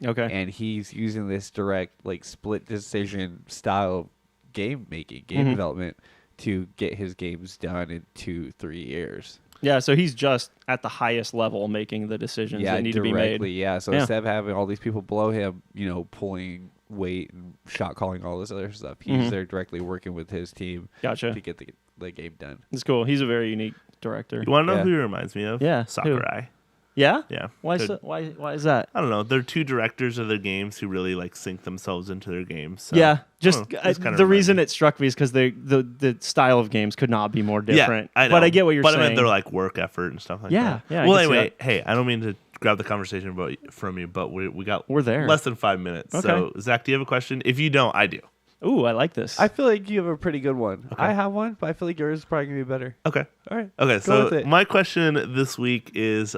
Okay. And he's using this direct like split decision style of game making, game Mhm. development to get his games done in 2-3 years. Yeah, so he's just at the highest level making the decisions that need to be directly. made. Yeah. So Yeah. instead of having all these people below him, you know, pulling weight and shot calling all this other stuff, he's Mhm. there directly working with his team Gotcha. to get the game done. It's cool. He's a very unique director. You want to know Yeah. who he reminds me of? Yeah, who? Sakurai. Yeah? Yeah. Why They're- why is that? I don't know. They're two directors of their games who really like sink themselves into their games. So, Yeah, just I don't know, just kinda the remind reason me. it struck me is because the style of games could not be more different. Yeah, I know. But I get what you're but saying. I meant their like work effort and stuff like Yeah, that. yeah, I Well, can see anyway, hey, I don't mean to grab the conversation from you, but we got We're there. less than 5 minutes. Okay. So Zach, do you have a question? If you don't, I do. Ooh, I like this. I feel like you have a pretty good one. Okay. I have one, but I feel like yours is probably gonna be better. Okay. All right. Okay. Go So with it. my question this week is,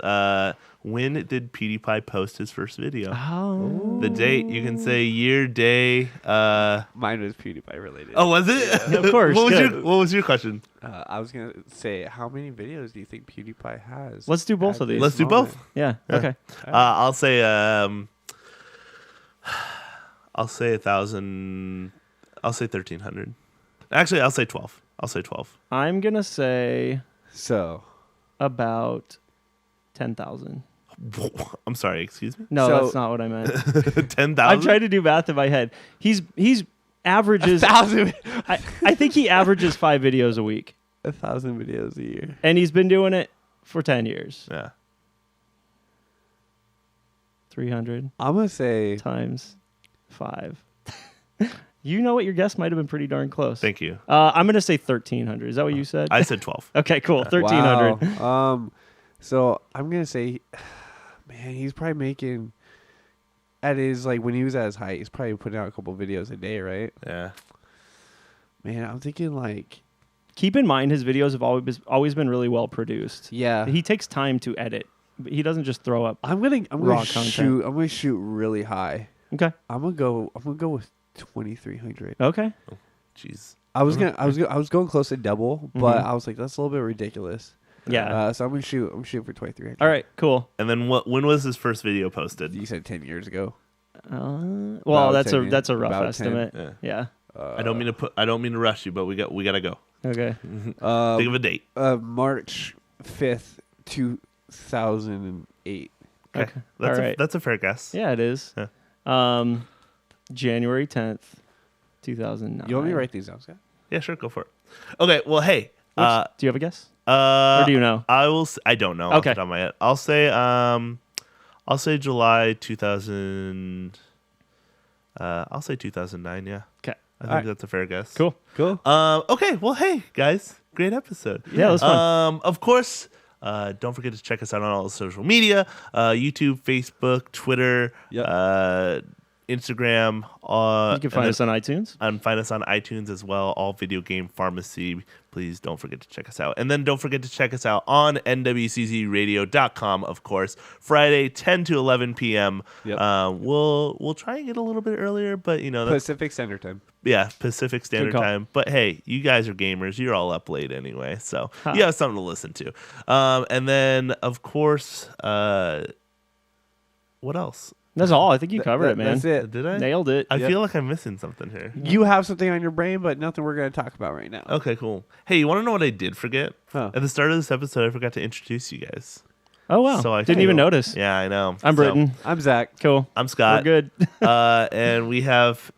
when did PewDiePie post his first video? Oh. The date. You can say year, day. Mine was PewDiePie related. Oh, was it? Yeah, of course, What was your question? I was gonna say, how many videos do you think PewDiePie has? Let's do both at of these. this Let's do moment? both. Yeah. Okay. I'll say 1,000. I'll say 1,300. Actually, I'll say 12. I'll say 12. I'm gonna say So about 10,000. I'm sorry. Excuse me. No, So- that's not what I meant. 10,000. I'm trying to do math in my head. He's averages. 1,000, I think he averages 5 videos a week, 1,000 videos a year. and he's been doing it for 10 years. Yeah. 300 I'm gonna say times 5. You know what? Your guess might have been pretty darn close. Thank you. I'm gonna say 1,300. Is that what you said? I said 12. Okay, cool. 1,300. Wow. So I'm gonna say, man, he's probably making at his like when he was at his height, he's probably putting out a couple videos a day, right? Yeah. Man, I'm thinking like, Keep in mind, his videos have always been really well produced. yeah. He takes time to edit. But he doesn't just throw up. I'm raw gonna content. shoot really high. Okay. I'm gonna go with 2,300. Okay. Jeez. I was going close to double, but Mhm. I was like, that's a little bit ridiculous. Yeah. So I'm shooting for 2,300. All right. Cool. And then when was his first video posted? You said 10 years ago. Well, About that's 10, a rough about 10. estimate. Yeah. Yeah. I don't mean to rush you, but we gotta go. Okay. Think of a date. March 5th, 2008. Okay. All right. That's a fair guess. Yeah, it is. Yeah. January 10th, 2009. You want me to write these down, Scott? Yeah, sure, go for it. Okay, well, hey. Do you have a guess? Or Or do you know? I don't know. Okay. Off the top of my head. I'll say July 2000. I'll say 2009. Yeah. Okay. I think All right. that's a fair guess. Cool. Cool. Okay. Well, hey guys, great episode. Yeah, it was fun. Of course. Don't forget to check us out on all the social media: YouTube, Facebook, Twitter, Yep. Instagram. You can find us on iTunes. And find us on iTunes as well. All Video Game Pharmacy. Please don't forget to check us out. And then don't forget to check us out on nwczradio.com, of course. Friday, 10 to 11 p.m. Yep. We'll try and get a little bit earlier, but that's Pacific Standard Time. Yeah, Pacific Standard call. Time. But hey, you guys are gamers. You're all up late anyway, so you have something to listen to. And then, of course, what else? That's all. I think you covered it, man. That's it. Did I? Nailed it. I feel like I'm missing something here. You have something on your brain, but nothing we're going to talk about right now. Okay, cool. Hey, you want to know what I did forget? Huh. At the start of this episode, I forgot to introduce you guys. Oh, wow. So I Didn't even notice. Yeah, I know. I'm Brittin. I'm Zach. Cool. I'm Scott. We're good. And we have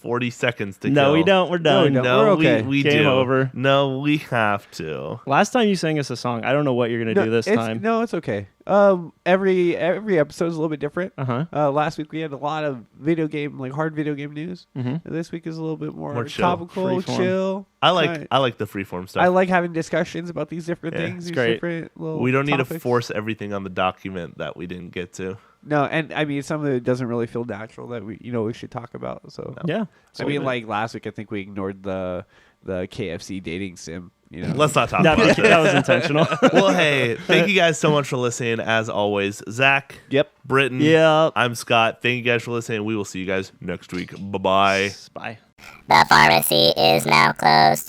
40 seconds to No, kill. we don't. We're done. No, we're okay. we Game do. over. No, we have to. Last time you sang us a song. I don't know what you're going to do this time. No, it's okay. Every episode is a little bit different. Uh-huh. Last week we had a lot of video game, like hard video game news. Mhm. This week is a little bit more chill. topical, Freeform. chill. I like the freeform stuff. I like having discussions about these different Yeah, things. it's These great. different little We don't need to topics. force everything on the document that we didn't get to. No, and I mean some of it doesn't really feel natural that we should talk about. So Yeah. I mean, like last week, I think we ignored the KFC dating sim. Let's not talk That about that was intentional. Well, hey, thank you guys so much for listening. As always, Zach, Yep. Brittin, Yeah. I'm Scott. Thank you guys for listening. We will see you guys next week. Bye-bye. Bye. The pharmacy is now closed.